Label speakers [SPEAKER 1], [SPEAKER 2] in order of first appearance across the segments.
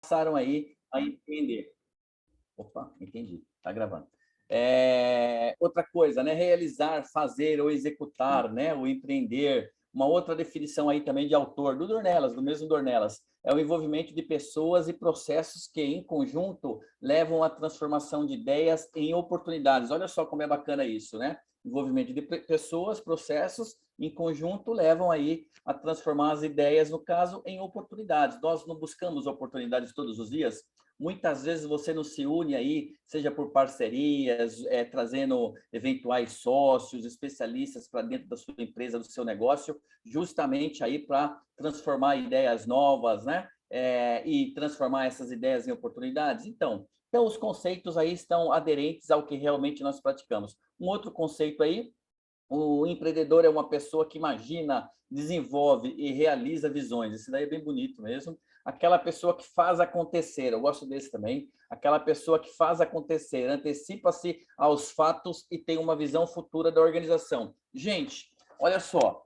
[SPEAKER 1] passaram aí a empreender. Opa, entendi, está gravando. Outra coisa, né? Realizar, fazer ou executar, né? O empreender. Uma outra definição aí também de autor, do Dornelas, do mesmo Dornelas, é o envolvimento de pessoas e processos que, em conjunto, levam à transformação de ideias em oportunidades. Olha só como é bacana isso, né? Envolvimento de pessoas, processos, em conjunto, levam aí a transformar as ideias, no caso, em oportunidades. Nós não buscamos oportunidades todos os dias. Muitas vezes você não se une aí, seja por parcerias, trazendo eventuais sócios, especialistas para dentro da sua empresa, do seu negócio, justamente aí para transformar ideias novas, né? E transformar essas ideias em oportunidades. Então, os conceitos aí estão aderentes ao que realmente nós praticamos. Um outro conceito aí, o empreendedor é uma pessoa que imagina, desenvolve e realiza visões. Isso daí é bem bonito mesmo. Aquela pessoa que faz acontecer, eu gosto desse também. Aquela pessoa que faz acontecer, antecipa-se aos fatos e tem uma visão futura da organização. Gente, olha só,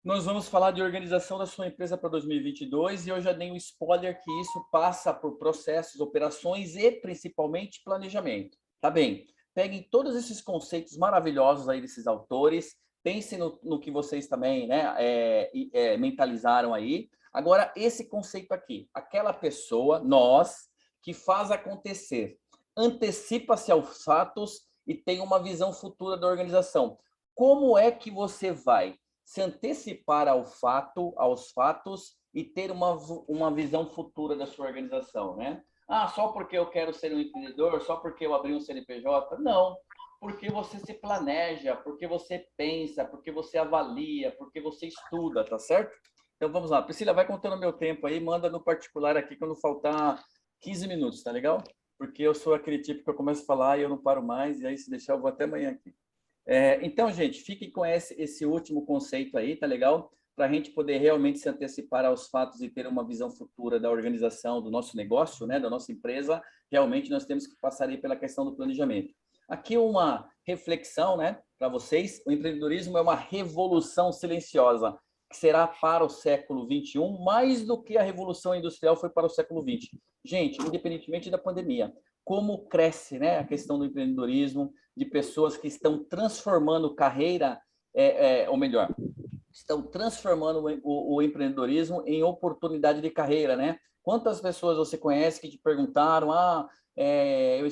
[SPEAKER 1] nós vamos falar de organização da sua empresa para 2022 e eu já dei um spoiler que isso passa por processos, operações e principalmente planejamento. Tá bem? Peguem todos esses conceitos maravilhosos aí desses autores, pensem no que vocês também, né, mentalizaram aí. Agora, esse conceito aqui, aquela pessoa, nós, que faz acontecer, antecipa-se aos fatos e tem uma visão futura da organização. Como é que você vai se antecipar aos fatos e ter uma visão futura da sua organização, né? Ah, só porque eu quero ser um empreendedor, só porque eu abri um CNPJ? Não, porque você se planeja, porque você pensa, porque você avalia, porque você estuda, tá certo? Então vamos lá. Priscila, vai contando meu tempo aí, manda no particular aqui quando faltar 15 minutos, tá legal? Porque eu sou aquele tipo que eu começo a falar e eu não paro mais, e aí se deixar eu vou até amanhã aqui. Então, gente, fiquem com esse último conceito aí, tá legal? Para a gente poder realmente se antecipar aos fatos e ter uma visão futura da organização do nosso negócio, né, da nossa empresa, realmente nós temos que passar aí pela questão do planejamento. Aqui uma reflexão, né, para vocês. O empreendedorismo é uma revolução silenciosa, que será para o século XXI mais do que a revolução industrial foi para o século XX. Gente, independentemente da pandemia, como cresce, né, a questão do empreendedorismo, de pessoas que estão transformando carreira, ou melhor, estão transformando o empreendedorismo em oportunidade de carreira, né? Quantas pessoas você conhece que te perguntaram, eu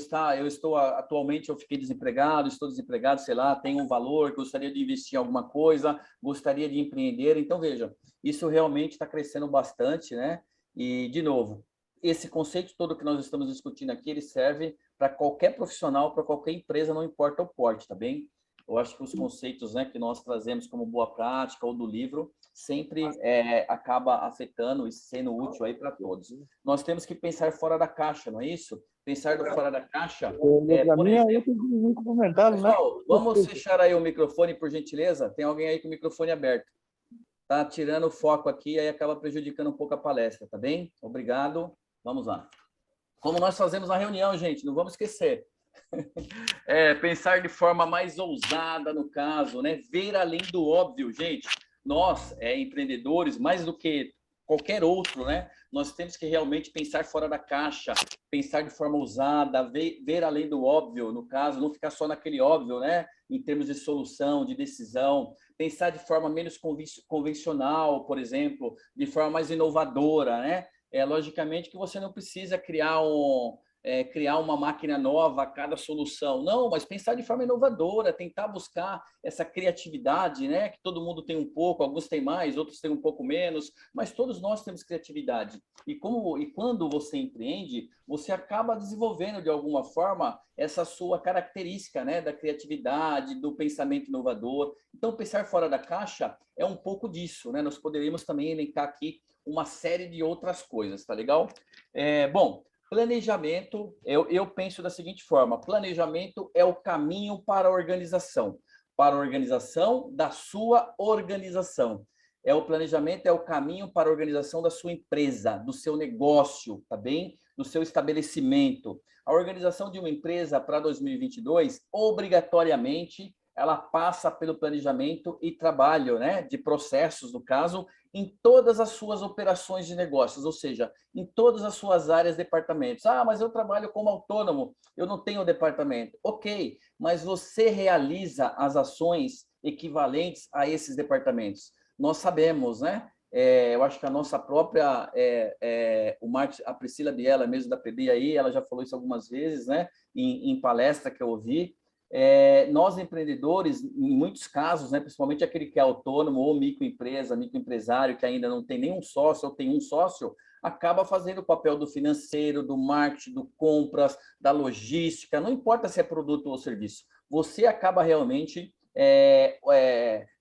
[SPEAKER 1] estou atualmente, eu fiquei desempregado, estou desempregado, sei lá, tenho um valor, gostaria de investir em alguma coisa, gostaria de empreender. Então, veja, isso realmente está crescendo bastante, né? E, de novo, esse conceito todo que nós estamos discutindo aqui, ele serve para qualquer profissional, para qualquer empresa, não importa o porte, tá bem? Eu acho que os conceitos, né, que nós trazemos como boa prática ou do livro sempre acaba afetando e sendo útil aí para todos. Nós temos que pensar fora da caixa, não é isso? Pensar fora da caixa, por exemplo... Pessoal, vamos fechar aí o microfone, por gentileza? Tem alguém aí com o microfone aberto. Tá tirando o foco aqui, aí acaba prejudicando um pouco a palestra, tá bem? Obrigado. Vamos lá. Como nós fazemos na reunião, gente, não vamos esquecer. Pensar de forma mais ousada, no caso, né? Ver além do óbvio, gente. Nós, empreendedores, mais do que qualquer outro, né? Nós temos que realmente pensar fora da caixa, pensar de forma ousada, ver além do óbvio, no caso, não ficar só naquele óbvio, né? Em termos de solução, de decisão, pensar de forma menos convencional, por exemplo, de forma mais inovadora, né? Logicamente que você não precisa criar uma máquina nova a cada solução. Não, mas pensar de forma inovadora, tentar buscar essa criatividade, né? Que todo mundo tem um pouco, alguns têm mais, outros têm um pouco menos, mas todos nós temos criatividade. E quando você empreende, você acaba desenvolvendo de alguma forma essa sua característica, né? Da criatividade, do pensamento inovador. Então, pensar fora da caixa é um pouco disso, né? Nós poderíamos também elencar aqui uma série de outras coisas, tá legal? Bom, planejamento, eu penso da seguinte forma: planejamento é o caminho para a organização da sua organização. O planejamento é o caminho para a organização da sua empresa, do seu negócio, tá bem? Do seu estabelecimento. A organização de uma empresa para 2022, obrigatoriamente, ela passa pelo planejamento e trabalho, né? De processos, no caso, em todas as suas operações de negócios, ou seja, em todas as suas áreas, departamentos. Ah, mas eu trabalho como autônomo, eu não tenho departamento. Ok, mas você realiza as ações equivalentes a esses departamentos. Nós sabemos, né? Eu acho que a nossa própria, o Marcos, a Priscila Biela, mesmo da PB aí, ela já falou isso algumas vezes, né? Em palestra que eu ouvi. Nós empreendedores, em muitos casos, né, principalmente aquele que é autônomo ou microempresa, microempresário que ainda não tem nenhum sócio ou tem um sócio, acaba fazendo o papel do financeiro, do marketing, do compras, da logística, não importa se é produto ou serviço, você acaba realmente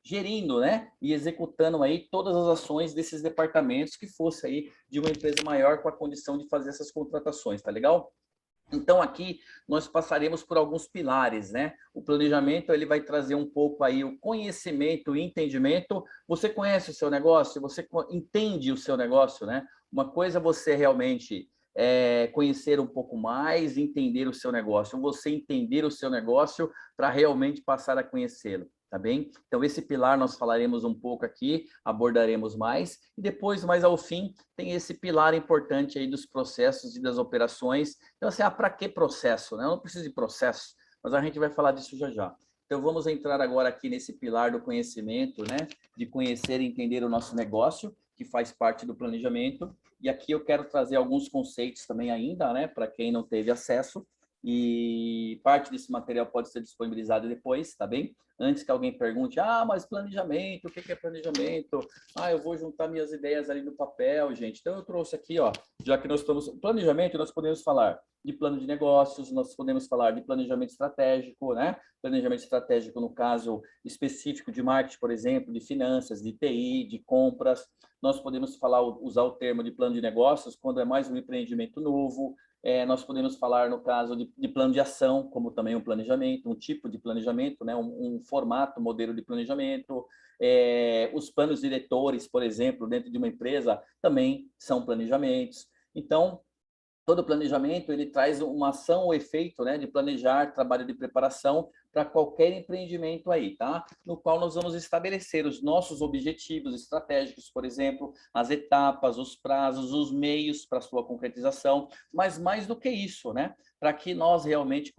[SPEAKER 1] gerindo, né, e executando aí todas as ações desses departamentos que fosse aí de uma empresa maior com a condição de fazer essas contratações, tá legal? Então, aqui nós passaremos por alguns pilares, né? O planejamento, ele vai trazer um pouco aí o conhecimento, o entendimento. Você conhece o seu negócio? Você entende o seu negócio, né? Uma coisa é você realmente conhecer um pouco mais, entender o seu negócio. Você entender o seu negócio para realmente passar a conhecê-lo. Tá bem? Então, esse pilar nós falaremos um pouco aqui, abordaremos mais, e depois, mais ao fim, tem esse pilar importante aí dos processos e das operações. Então, assim, para que processo? Né? Eu não preciso de processo, mas a gente vai falar disso já já. Então, vamos entrar agora aqui nesse pilar do conhecimento, né? De conhecer e entender o nosso negócio, que faz parte do planejamento. E aqui eu quero trazer alguns conceitos também ainda, né? Para quem não teve acesso. E parte desse material pode ser disponibilizado depois, tá bem? Antes que alguém pergunte, mas planejamento, o que é planejamento? Eu vou juntar minhas ideias ali no papel, gente. Então, eu trouxe aqui, ó, já que nós estamos... Planejamento, nós podemos falar de plano de negócios, nós podemos falar de planejamento estratégico, né? Planejamento estratégico, no caso específico de marketing, por exemplo, de finanças, de TI, de compras. Nós podemos falar, usar o termo de plano de negócios quando é mais um empreendimento novo. Nós podemos falar, no caso, de plano de ação, como também um planejamento, um tipo de planejamento, né? um formato, modelo de planejamento. Os planos diretores, por exemplo, dentro de uma empresa, também são planejamentos. Então, todo planejamento, ele traz uma ação ou efeito, né, de planejar, trabalho de preparação para qualquer empreendimento aí, tá? No qual nós vamos estabelecer os nossos objetivos estratégicos, por exemplo, as etapas, os prazos, os meios para sua concretização, mas mais do que isso, né? Para que nós realmente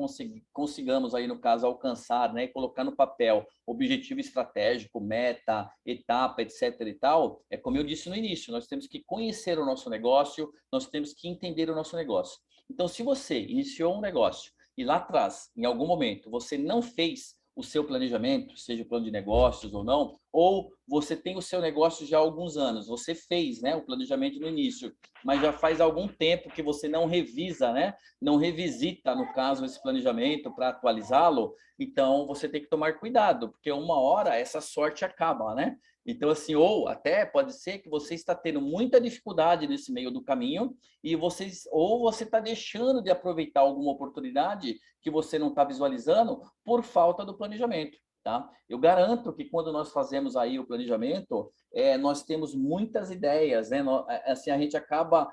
[SPEAKER 1] consigamos aí, no caso, alcançar, né, e colocar no papel objetivo estratégico, meta, etapa, etc. e tal, como eu disse no início, nós temos que conhecer o nosso negócio, nós temos que entender o nosso negócio. Então, se você iniciou um negócio e lá atrás, em algum momento, você não fez o seu planejamento, seja o plano de negócios ou não, ou você tem o seu negócio já há alguns anos, você fez, né, o planejamento no início, mas já faz algum tempo que você não revisa, né, não revisita, no caso, esse planejamento para atualizá-lo, então você tem que tomar cuidado, porque uma hora essa sorte acaba, né? Então, assim, ou até pode ser que você está tendo muita dificuldade nesse meio do caminho e ou você está deixando de aproveitar alguma oportunidade que você não está visualizando por falta do planejamento, tá? Eu garanto que quando nós fazemos aí o planejamento, nós temos muitas ideias, né? Assim, a gente acaba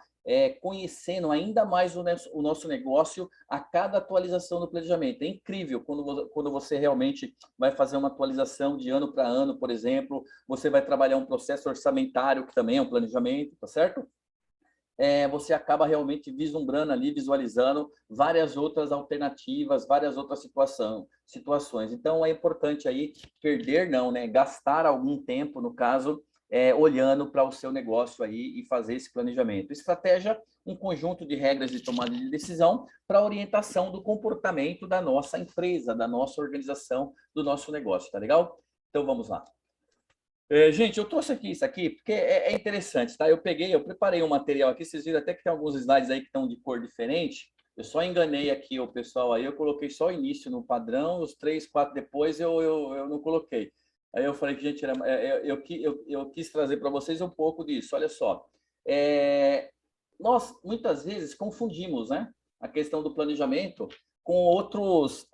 [SPEAKER 1] conhecendo ainda mais o nosso negócio a cada atualização do planejamento. É incrível quando você realmente vai fazer uma atualização de ano para ano, por exemplo, você vai trabalhar um processo orçamentário, que também é um planejamento, tá certo? Você acaba realmente vislumbrando ali, visualizando várias outras alternativas, várias outras situações. Então, é importante aí perder, não, né? Gastar algum tempo, no caso, olhando para o seu negócio aí e fazer esse planejamento. Estratégia, um conjunto de regras de tomada de decisão para orientação do comportamento da nossa empresa, da nossa organização, do nosso negócio, tá legal? Então, vamos lá. Gente, eu trouxe aqui isso aqui porque é interessante, tá? Eu preparei um material aqui, vocês viram até que tem alguns slides aí que estão de cor diferente. Eu só enganei aqui o pessoal aí, eu coloquei só o início no padrão, os 3, 4 depois eu não coloquei. Aí eu falei que, gente, eu quis trazer para vocês um pouco disso. Olha só, nós muitas vezes confundimos, né, a questão do planejamento com outros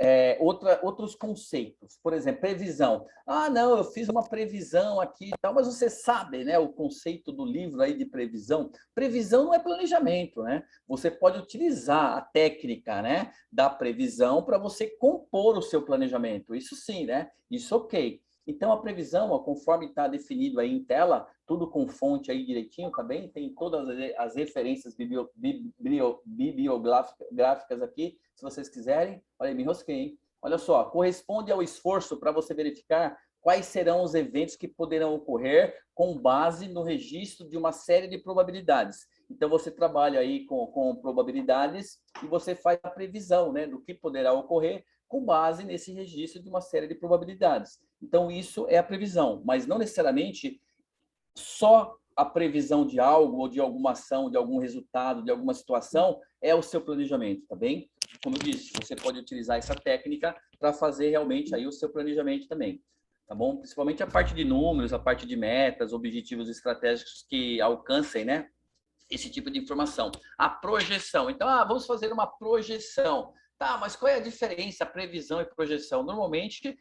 [SPEAKER 1] conceitos. Por exemplo, previsão. Não, eu fiz uma previsão aqui e tal, mas você sabe, né, o conceito do livro aí de previsão. Previsão não é planejamento, né? Você pode utilizar a técnica, né, da previsão para você compor o seu planejamento. Isso sim, né? Isso ok. Então, a previsão, conforme está definido aí em tela, tudo com fonte aí direitinho, tá bem? Tem todas as referências bibliográficas aqui, se vocês quiserem. Olha, me enrosquei, hein? Olha só, corresponde ao esforço para você verificar quais serão os eventos que poderão ocorrer com base no registro de uma série de probabilidades. Então, você trabalha aí com probabilidades e você faz a previsão, né, do que poderá ocorrer com base nesse registro de uma série de probabilidades. Então, isso é a previsão, mas não necessariamente só a previsão de algo, ou de alguma ação, de algum resultado, de alguma situação, é o seu planejamento, tá bem? Como eu disse, você pode utilizar essa técnica para fazer realmente aí o seu planejamento também, tá bom? Principalmente a parte de números, a parte de metas, objetivos estratégicos que alcancem, né, esse tipo de informação. A projeção. Então, vamos fazer uma projeção. Tá, mas qual é a diferença, previsão e projeção? Normalmente,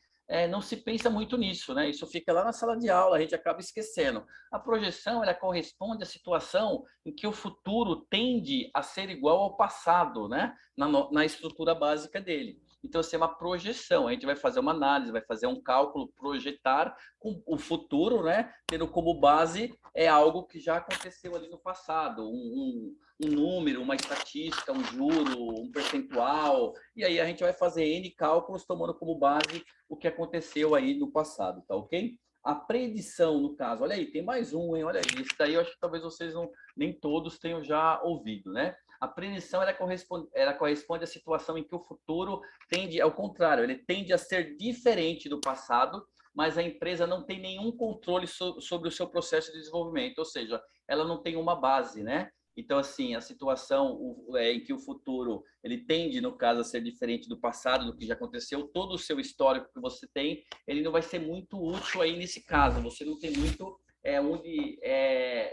[SPEAKER 1] não se pensa muito nisso, né? Isso fica lá na sala de aula, a gente acaba esquecendo. A projeção, ela corresponde à situação em que o futuro tende a ser igual ao passado, né? Na estrutura básica dele. Então, assim, é uma projeção. A gente vai fazer uma análise, vai fazer um cálculo, projetar com o futuro, né? Tendo como base algo que já aconteceu ali no passado, um número, uma estatística, um juro, um percentual, e aí a gente vai fazer N cálculos tomando como base o que aconteceu aí no passado, tá ok? A predição, no caso, olha aí, tem mais um, hein? Olha aí, esse daí eu acho que talvez vocês nem todos tenham já ouvido, né? A predição, ela corresponde à situação em que o futuro tende, ao contrário, ele tende a ser diferente do passado, mas a empresa não tem nenhum controle sobre o seu processo de desenvolvimento, ou seja, ela não tem uma base, né? Então, assim, a situação em que o futuro, ele tende, no caso, a ser diferente do passado, do que já aconteceu, todo o seu histórico que você tem, ele não vai ser muito útil aí nesse caso, você não tem muito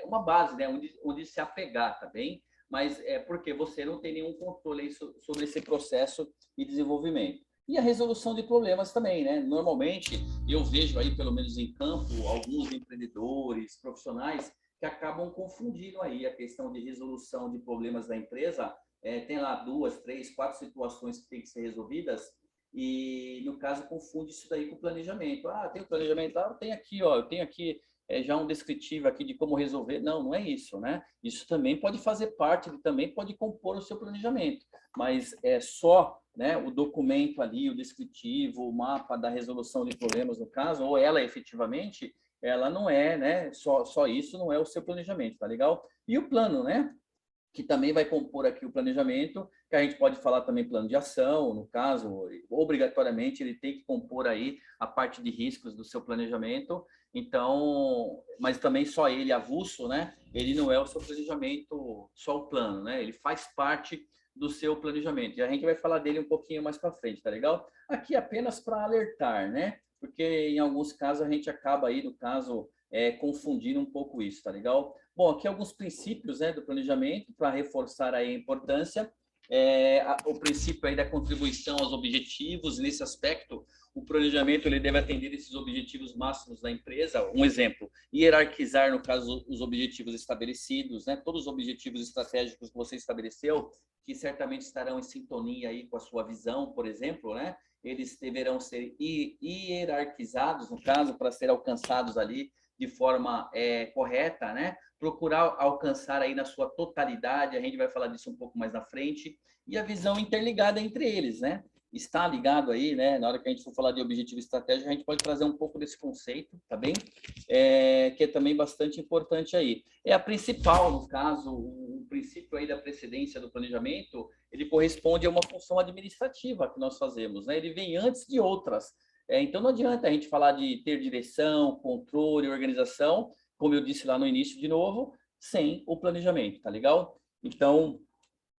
[SPEAKER 1] uma base, né? Onde se apegar, tá bem? Mas é porque você não tem nenhum controle aí sobre esse processo de desenvolvimento. E a resolução de problemas também, né? Normalmente, eu vejo aí, pelo menos em campo, alguns empreendedores, profissionais, que acabam confundindo aí a questão de resolução de problemas da empresa. Tem lá 2, 3, 4 situações que têm que ser resolvidas e, no caso, confunde isso daí com o planejamento. Tem o planejamento, eu tenho aqui já um descritivo aqui de como resolver. Não, não é isso, né? Isso também pode fazer parte, ele também pode compor o seu planejamento, mas é só, né, o documento ali, o descritivo, o mapa da resolução de problemas, no caso, ou ela efetivamente, ela não é, né, só isso não é o seu planejamento, tá legal? E o plano, né, que também vai compor aqui o planejamento, que a gente pode falar também plano de ação, no caso, obrigatoriamente ele tem que compor aí a parte de riscos do seu planejamento, então, mas também só ele avulso, né, ele não é o seu planejamento, só o plano, né, ele faz parte do seu planejamento, e a gente vai falar dele um pouquinho mais para frente, tá legal? Aqui apenas para alertar, né, porque em alguns casos a gente acaba aí, no caso, confundindo um pouco isso, tá legal? Bom, aqui alguns princípios, né, do planejamento para reforçar aí a importância. O princípio aí da contribuição aos objetivos, nesse aspecto, o planejamento ele deve atender esses objetivos máximos da empresa. Um exemplo, hierarquizar, no caso, os objetivos estabelecidos, né, todos os objetivos estratégicos que você estabeleceu, que certamente estarão em sintonia aí com a sua visão, por exemplo, né, eles deverão ser hierarquizados, no caso, para ser alcançados ali de forma correta, né? Procurar alcançar aí na sua totalidade, a gente vai falar disso um pouco mais na frente, e a visão interligada entre eles, né? Está ligado aí, né? Na hora que a gente for falar de objetivo estratégico, a gente pode trazer um pouco desse conceito, tá bem? Que é também bastante importante aí. É a principal, no caso, o princípio aí da precedência do planejamento, ele corresponde a uma função administrativa que nós fazemos, né? Ele vem antes de outras. Então, não adianta a gente falar de ter direção, controle, organização, como eu disse lá no início de novo, sem o planejamento, tá legal? Então,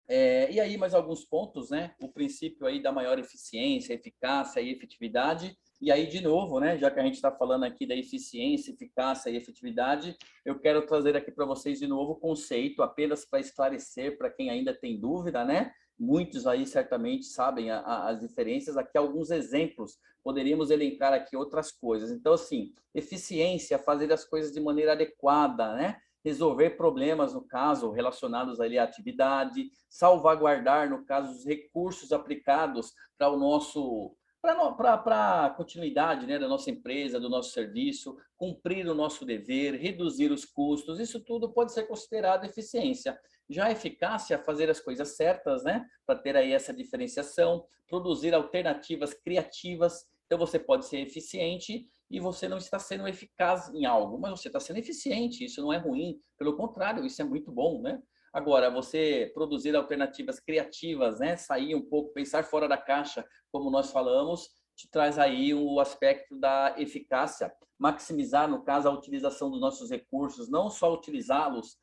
[SPEAKER 1] e aí mais alguns pontos, né? O princípio aí da maior eficiência, eficácia e efetividade. E aí, de novo, né? Já que a gente está falando aqui da eficiência, eficácia e efetividade, eu quero trazer aqui para vocês de novo o conceito, apenas para esclarecer para quem ainda tem dúvida, né? Muitos aí certamente sabem as diferenças. Aqui alguns exemplos, poderíamos elencar aqui outras coisas. Então, assim, eficiência, fazer as coisas de maneira adequada, né? Resolver problemas, no caso, relacionados ali à atividade, salvaguardar, no caso, os recursos aplicados para o nosso para a continuidade, né, da nossa empresa, do nosso serviço, cumprir o nosso dever, reduzir os custos, isso tudo pode ser considerado eficiência. Já a eficácia, fazer as coisas certas, né, para ter aí essa diferenciação, produzir alternativas criativas. Então, você pode ser eficiente e você não está sendo eficaz em algo, mas você está sendo eficiente, isso não é ruim, pelo contrário, isso é muito bom, né? Agora, você produzir alternativas criativas, né? Sair um pouco, pensar fora da caixa, como nós falamos, te traz aí o aspecto da eficácia, maximizar, no caso, a utilização dos nossos recursos, não só utilizá-los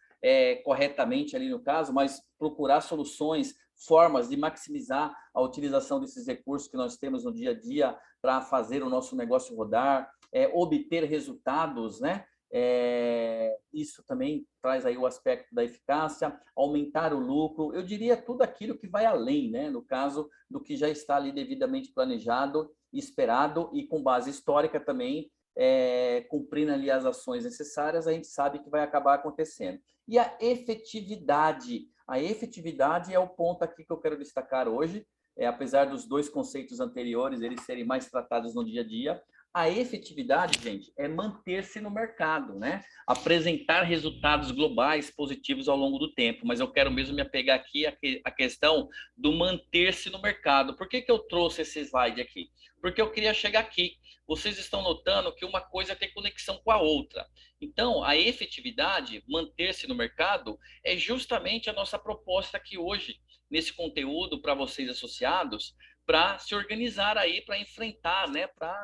[SPEAKER 1] corretamente ali no caso, mas procurar soluções, formas de maximizar a utilização desses recursos que nós temos no dia a dia para fazer o nosso negócio rodar, obter resultados, né? Isso também traz aí o aspecto da eficácia, aumentar o lucro, eu diria tudo aquilo que vai além, né? No caso do que já está ali devidamente planejado, esperado e com base histórica também, cumprindo ali as ações necessárias, a gente sabe que vai acabar acontecendo. E a efetividade é o ponto aqui que eu quero destacar hoje, apesar dos dois conceitos anteriores, eles serem mais tratados no dia a dia, a efetividade, gente, é manter-se no mercado, né? Apresentar resultados globais positivos ao longo do tempo. Mas eu quero mesmo me apegar aqui à questão do manter-se no mercado. Por que eu trouxe esse slide aqui? Porque eu queria chegar aqui. Vocês estão notando que uma coisa tem conexão com a outra. Então, a efetividade, manter-se no mercado, é justamente a nossa proposta aqui hoje, nesse conteúdo para vocês associados, para se organizar aí, para enfrentar, né, para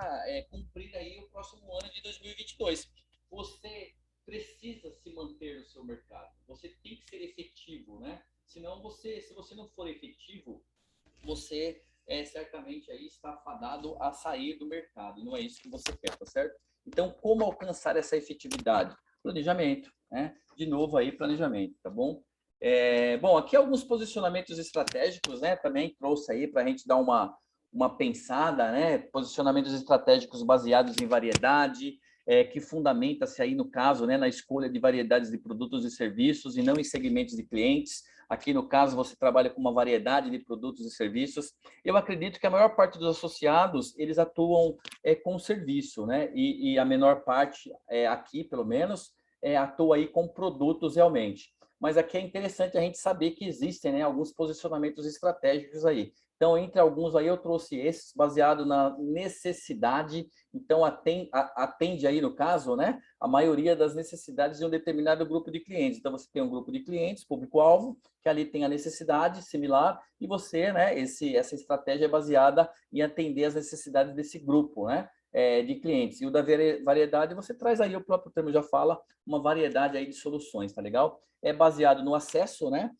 [SPEAKER 1] cumprir aí o próximo ano de 2022. Você precisa se manter no seu mercado, você tem que ser efetivo, né? Senão se você não for efetivo, você certamente aí está fadado a sair do mercado, e não é isso que você quer, tá certo? Então, como alcançar essa efetividade? Planejamento, né? De novo aí, planejamento, tá bom? Bom, aqui alguns posicionamentos estratégicos, né? Também trouxe aí para a gente dar uma pensada, né? Posicionamentos estratégicos baseados em variedade, que fundamenta-se aí, no caso, né, na escolha de variedades de produtos e serviços e não em segmentos de clientes. Aqui, no caso, você trabalha com uma variedade de produtos e serviços. Eu acredito que a maior parte dos associados, eles atuam com serviço, né? E a menor parte, aqui, pelo menos, atua aí com produtos realmente. Mas aqui é interessante a gente saber que existem, né, alguns posicionamentos estratégicos aí. Então, entre alguns aí, eu trouxe esses, baseado na necessidade. Então, atende aí, no caso, né, a maioria das necessidades de um determinado grupo de clientes. Então, você tem um grupo de clientes, público-alvo, que ali tem a necessidade similar, e você, né, essa estratégia é baseada em atender as necessidades desse grupo, né, de clientes. E o da variedade, você traz aí, o próprio termo já fala, uma variedade aí de soluções, tá legal? É baseado no acesso, né?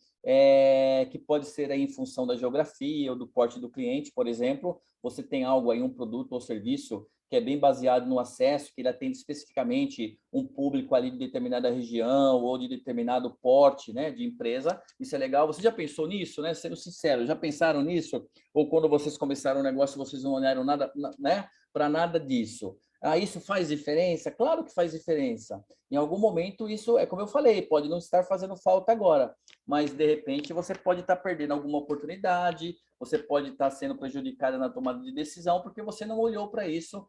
[SPEAKER 1] Que pode ser aí em função da geografia ou do porte do cliente, por exemplo. Você tem algo aí, um produto ou serviço que é bem baseado no acesso, que ele atende especificamente um público ali de determinada região ou de determinado porte, né, de empresa. Isso é legal. Você já pensou nisso, né? Sendo sincero, já pensaram nisso? Ou quando vocês começaram o negócio, vocês não olharam nada, né, para nada disso? Isso faz diferença? Claro que faz diferença. Em algum momento, isso é como eu falei, pode não estar fazendo falta agora, mas de repente você pode estar perdendo alguma oportunidade, você pode estar sendo prejudicada na tomada de decisão porque você não olhou para isso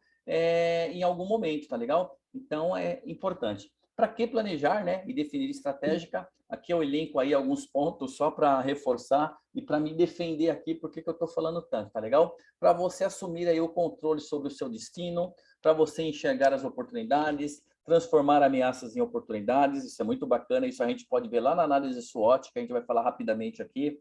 [SPEAKER 1] em algum momento, tá legal? Então é importante. Para que planejar, né, e definir estratégica? Aqui eu elenco aí alguns pontos só para reforçar e para me defender aqui porque que eu estou falando tanto, tá legal? Para você assumir aí o controle sobre o seu destino, para você enxergar as oportunidades, transformar ameaças em oportunidades, isso é muito bacana, isso a gente pode ver lá na análise SWOT, que a gente vai falar rapidamente aqui,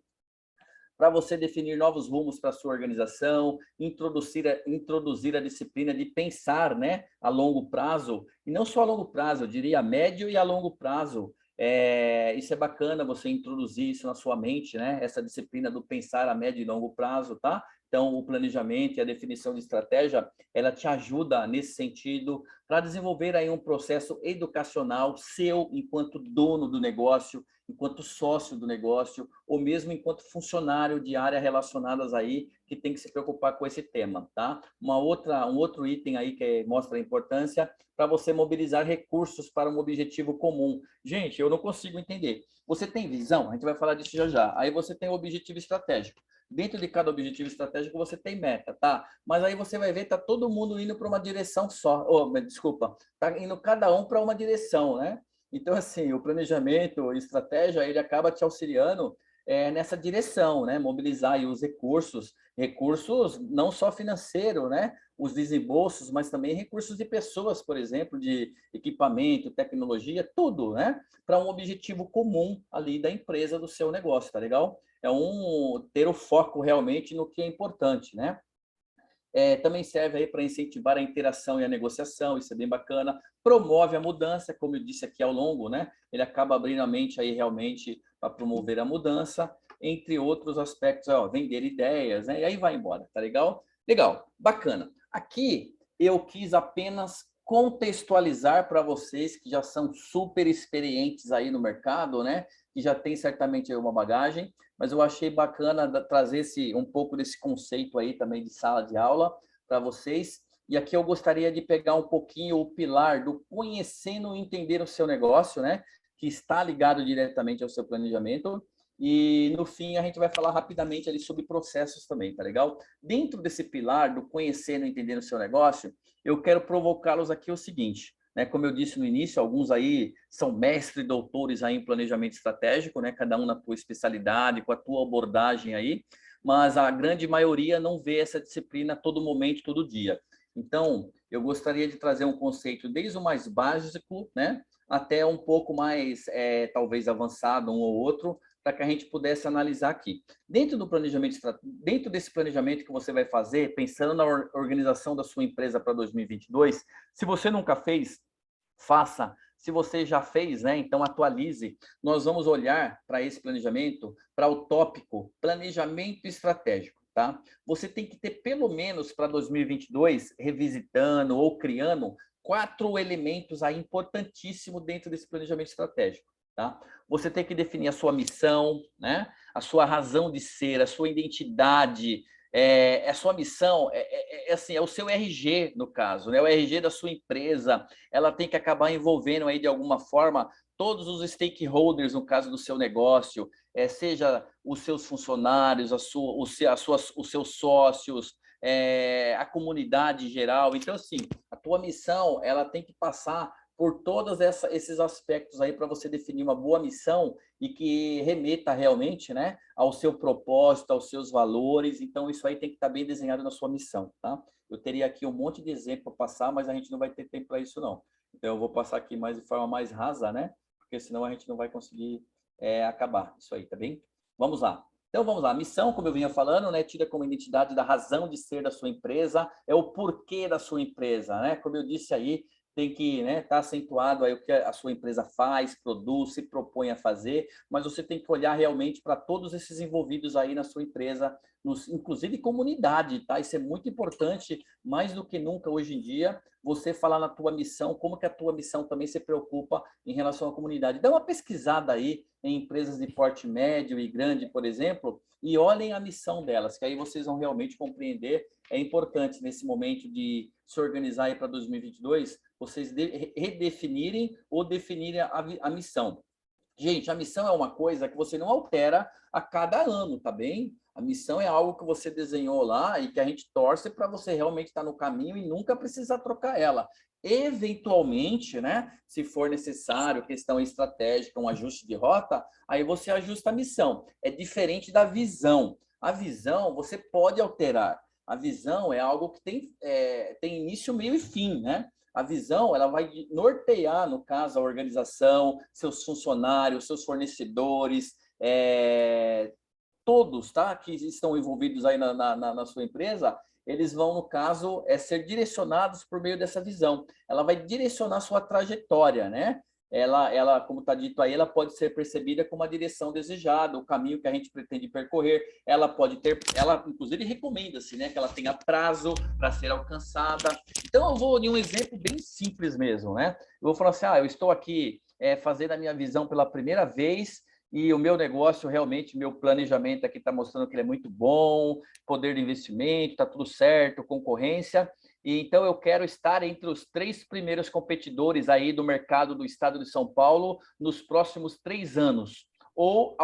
[SPEAKER 1] para você definir novos rumos para a sua organização, introduzir a disciplina de pensar, né, a longo prazo, e não só a longo prazo, eu diria a médio e a longo prazo. Isso é bacana, você introduzir isso na sua mente, né, essa disciplina do pensar a médio e longo prazo, tá? Então, o planejamento e a definição de estratégia, ela te ajuda nesse sentido para desenvolver aí um processo educacional seu enquanto dono do negócio, enquanto sócio do negócio, ou mesmo enquanto funcionário de área relacionadas aí, que tem que se preocupar com esse tema, tá? Um outro item aí que mostra a importância para você mobilizar recursos para um objetivo comum. Gente, eu não consigo entender. Você tem visão? A gente vai falar disso já já. Aí você tem o objetivo estratégico. Dentro de cada objetivo estratégico você tem meta, tá? Mas aí você vai ver, tá todo mundo indo para uma direção só. Oh, desculpa, tá indo cada um para uma direção, né? Então, assim, o planejamento, a estratégia, ele acaba te auxiliando nessa direção, né? Mobilizar aí os recursos não só financeiros, né? Os desembolsos, mas também recursos de pessoas, por exemplo, de equipamento, tecnologia, tudo, né? Para um objetivo comum ali da empresa, do seu negócio, tá legal? Ter o foco realmente no que é importante, né? Também serve aí para incentivar a interação e a negociação, isso é bem bacana. Promove a mudança, como eu disse aqui ao longo, né? Ele acaba abrindo a mente aí realmente para promover a mudança, entre outros aspectos, ó, vender ideias, né? E aí vai embora, tá legal? Legal, bacana. Aqui eu quis apenas contextualizar para vocês que já são super experientes aí no mercado, né? Que já tem certamente aí uma bagagem, mas eu achei bacana trazer um pouco desse conceito aí também de sala de aula para vocês. E aqui eu gostaria de pegar um pouquinho o pilar do conhecendo e entender o seu negócio, né? Que está ligado diretamente ao seu planejamento. E no fim a gente vai falar rapidamente ali sobre processos também, tá legal? Dentro desse pilar do conhecendo e entender o seu negócio, eu quero provocá-los aqui o seguinte, né? Como eu disse no início, alguns aí são mestres e doutores aí em planejamento estratégico, né? Cada um na tua especialidade, com a tua abordagem aí, mas a grande maioria não vê essa disciplina todo momento, todo dia. Então, eu gostaria de trazer um conceito desde o mais básico, né? Até um pouco mais, talvez, avançado, um ou outro, para que a gente pudesse analisar aqui. Dentro desse planejamento que você vai fazer, pensando na organização da sua empresa para 2022, se você nunca fez, faça. Se você já fez, né, então atualize. Nós vamos olhar para esse planejamento, para o tópico planejamento estratégico, tá? Você tem que ter pelo menos para 2022, revisitando ou criando 4 elementos aí importantíssimos dentro desse planejamento estratégico. Tá? Você tem que definir a sua missão, né? A sua razão de ser, a sua identidade, a sua missão, assim, é o seu RG, no caso, né? O RG da sua empresa, ela tem que acabar envolvendo aí, de alguma forma, todos os stakeholders, no caso do seu negócio, seja os seus funcionários, os seus sócios, a comunidade em geral. Então, assim, a tua missão, ela tem que passar por todos esses aspectos aí para você definir uma boa missão e que remeta realmente, né, ao seu propósito, aos seus valores. Então, isso aí tem que estar bem desenhado na sua missão, tá? Eu teria aqui um monte de exemplo para passar, mas a gente não vai ter tempo para isso, não. Então, eu vou passar aqui mais de forma mais rasa, né? Porque senão a gente não vai conseguir acabar isso aí, tá bem? Vamos lá. Então, vamos lá. A missão, como eu vinha falando, né, tida como identidade da razão de ser da sua empresa, é o porquê da sua empresa, né? Como eu disse aí, tem que, né, tá acentuado aí o que a sua empresa faz, produz, se propõe a fazer, mas você tem que olhar realmente para todos esses envolvidos aí na sua empresa, inclusive comunidade, tá? Isso é muito importante, mais do que nunca hoje em dia, você falar na tua missão, como que a tua missão também se preocupa em relação à comunidade. Dá uma pesquisada aí em empresas de porte médio e grande, por exemplo, e olhem a missão delas, que aí vocês vão realmente compreender. É importante nesse momento de se organizar aí para 2022, vocês redefinirem ou definirem a missão. Gente, a missão é uma coisa que você não altera a cada ano, tá bem? A missão é algo que você desenhou lá e que a gente torce para você realmente estar no caminho e nunca precisar trocar ela. Eventualmente, né, se for necessário, questão estratégica, um ajuste de rota, aí você ajusta a missão. É diferente da visão. A visão você pode alterar. A visão é algo que tem início, meio e fim, né? A visão, ela vai nortear, no caso, a organização, seus funcionários, seus fornecedores, todos, tá? Que estão envolvidos aí na sua empresa, eles vão, no caso, ser direcionados por meio dessa visão. Ela vai direcionar a sua trajetória, né? Ela, como está dito aí, ela pode ser percebida como a direção desejada, o caminho que a gente pretende percorrer. Ela inclusive recomenda-se, né, que ela tenha prazo para ser alcançada. Então, eu vou de um exemplo bem simples mesmo, né? Eu vou falar assim, eu estou aqui fazendo a minha visão pela primeira vez e o meu negócio, realmente, meu planejamento aqui está mostrando que ele é muito bom, poder de investimento, está tudo certo, concorrência. E então eu quero estar entre os 3 primeiros competidores aí do mercado do estado de São Paulo nos próximos 3 anos. Ou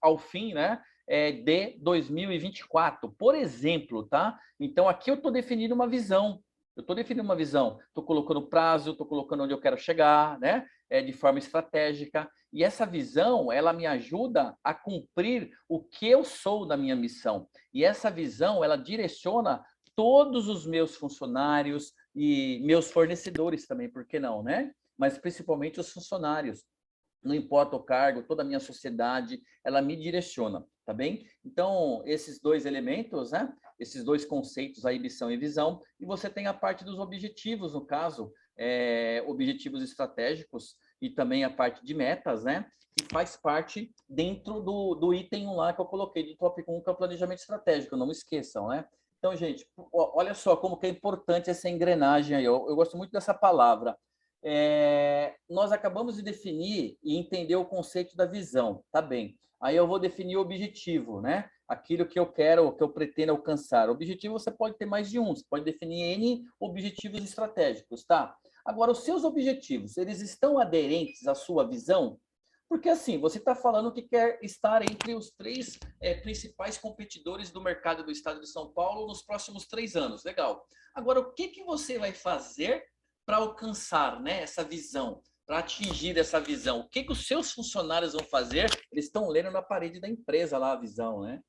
[SPEAKER 1] ao fim, né? de 2024, por exemplo, tá? Então, aqui eu estou definindo uma visão. Eu estou definindo uma visão, estou colocando prazo, estou colocando onde eu quero chegar, né? De forma estratégica. E essa visão, ela me ajuda a cumprir o que eu sou da minha missão. E essa visão, ela direciona todos os meus funcionários e meus fornecedores também, por que não, né? Mas principalmente os funcionários. Não importa o cargo, toda a minha sociedade, ela me direciona, tá bem? Então, esses dois elementos, né? Esses dois conceitos aí, missão e visão, e você tem a parte dos objetivos, no caso, objetivos estratégicos e também a parte de metas, né? Que faz parte dentro do item 1 lá que eu coloquei de tópico 1, que é o planejamento estratégico, não esqueçam, né? Então, gente, olha só como que é importante essa engrenagem aí. Eu gosto muito dessa palavra. Nós acabamos de definir e entender o conceito da visão, tá bem. Aí eu vou definir o objetivo, né? Aquilo que eu quero, que eu pretendo alcançar. Objetivo você pode ter mais de um, você pode definir N objetivos estratégicos, tá? Agora, os seus objetivos, eles estão aderentes à sua visão? Porque assim, você está falando que quer estar entre os 3 principais competidores do mercado do estado de São Paulo nos próximos 3 anos. Legal. Agora, o que você vai fazer para alcançar, né, essa visão, para atingir essa visão? O que os seus funcionários vão fazer? Eles estão lendo na parede da empresa lá a visão, né?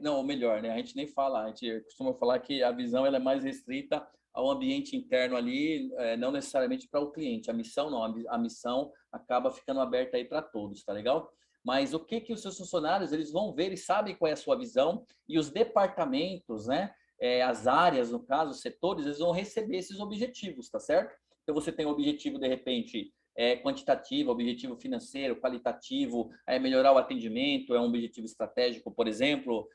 [SPEAKER 1] Não, ou melhor, né? A gente nem fala, a gente costuma falar que a visão ela é mais restrita ao ambiente interno ali, não necessariamente para o cliente. A missão não, a missão acaba ficando aberta aí para todos, tá legal? Mas o que os seus funcionários eles vão ver e sabem qual é a sua visão, e os departamentos, né? As áreas, no caso, os setores, eles vão receber esses objetivos, tá certo? Então, você tem o objetivo, de repente, quantitativo, objetivo financeiro, qualitativo, melhorar o atendimento, é um objetivo estratégico, por exemplo,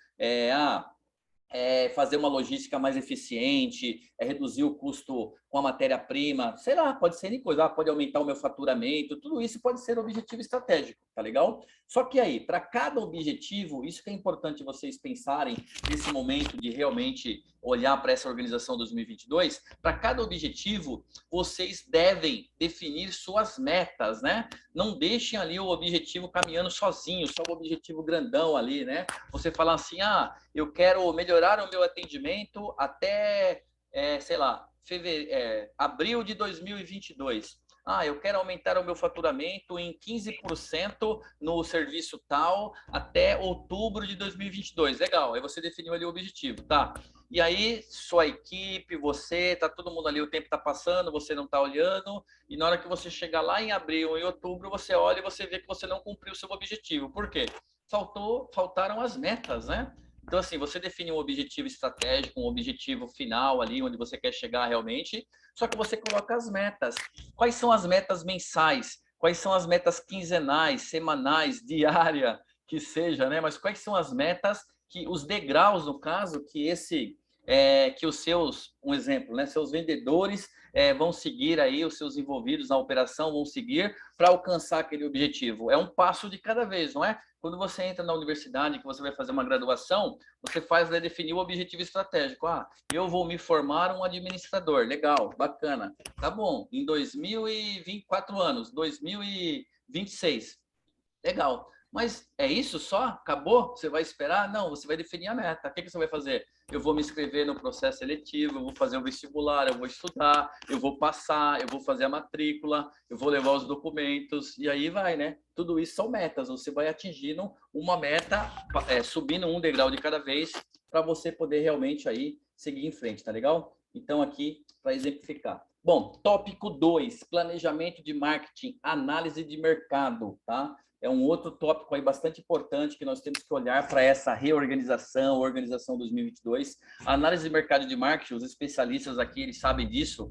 [SPEAKER 1] fazer uma logística mais eficiente, reduzir o custo com a matéria-prima, sei lá, pode ser em coisa, pode aumentar o meu faturamento, tudo isso pode ser objetivo estratégico, tá legal? Só que aí, para cada objetivo, isso que é importante vocês pensarem nesse momento de realmente olhar para essa organização 2022, para cada objetivo, vocês devem definir suas metas, né? Não deixem ali o objetivo caminhando sozinho, só o objetivo grandão ali, né? Você falar assim, eu quero melhorar o meu atendimento até, sei lá, abril de 2022. Eu quero aumentar o meu faturamento em 15% no serviço tal até outubro de 2022. Legal, aí você definiu ali o objetivo, tá? E aí, sua equipe, você, tá todo mundo ali, o tempo tá passando, você não tá olhando, e na hora que você chegar lá em abril, em outubro, você olha e você vê que você não cumpriu o seu objetivo. Por quê? Faltaram as metas, né? Então, assim, você define um objetivo estratégico, um objetivo final ali, onde você quer chegar realmente, só que você coloca as metas. Quais são as metas mensais? Quais são as metas quinzenais, semanais, diária, que seja, né? Mas quais são as metas que os degraus, no caso, que os seus, um exemplo, né? Seus vendedores vão seguir aí, os seus envolvidos na operação vão seguir para alcançar aquele objetivo. É um passo de cada vez, não é? Quando você entra na universidade, que você vai fazer uma graduação, você vai definir o objetivo estratégico. Eu vou me formar um administrador. Legal, bacana. Tá bom, em 2024 anos, 2026. Legal. Mas é isso só? Acabou? Você vai esperar? Não, você vai definir a meta. O que você vai fazer? Eu vou me inscrever no processo seletivo, eu vou fazer o vestibular, eu vou estudar, eu vou passar, eu vou fazer a matrícula, eu vou levar os documentos, e aí vai, né? Tudo isso são metas. Você vai atingindo uma meta, subindo um degrau de cada vez, para você poder realmente aí seguir em frente, tá legal? Então, aqui, para exemplificar. Bom, tópico 2, planejamento de marketing, análise de mercado, tá? É um outro tópico aí bastante importante que nós temos que olhar para essa reorganização, organização 2022. A análise de mercado de marketing, os especialistas aqui, eles sabem disso.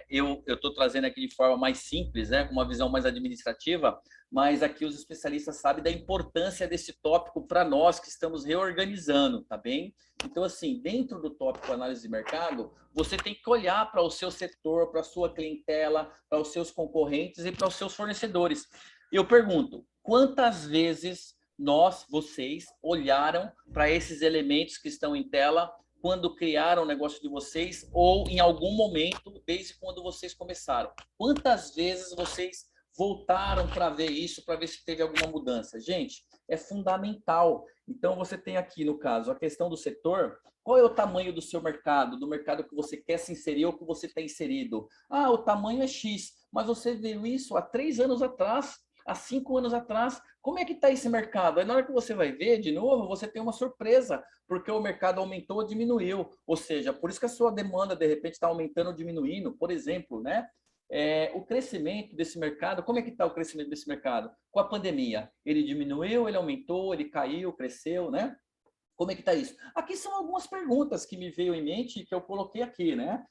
[SPEAKER 1] Eu estou trazendo aqui de forma mais simples, né, com uma visão mais administrativa, mas aqui os especialistas sabem da importância desse tópico para nós que estamos reorganizando, tá bem? Então, assim, dentro do tópico análise de mercado, você tem que olhar para o seu setor, para a sua clientela, para os seus concorrentes e para os seus fornecedores. Eu pergunto, quantas vezes vocês, olharam para esses elementos que estão em tela quando criaram o negócio de vocês ou em algum momento, desde quando vocês começaram? Quantas vezes vocês voltaram para ver isso, para ver se teve alguma mudança. Gente, é fundamental. Então, você tem aqui, no caso, a questão do setor. Qual é o tamanho do seu mercado, do mercado que você quer se inserir ou que você está inserido? Ah, o tamanho é X, mas você viu isso há 3 anos atrás, há 5 anos atrás. Como é que está esse mercado? Aí, na hora que você vai ver de novo, você tem uma surpresa, porque o mercado aumentou ou diminuiu. Ou seja, por isso que a sua demanda, de repente, está aumentando ou diminuindo, por exemplo, né? O crescimento desse mercado, como é que está o crescimento desse mercado? Com a pandemia, ele diminuiu, ele aumentou, ele caiu, cresceu, né? Como é que está isso? Aqui são algumas perguntas que me veio em mente e que eu coloquei aqui, né?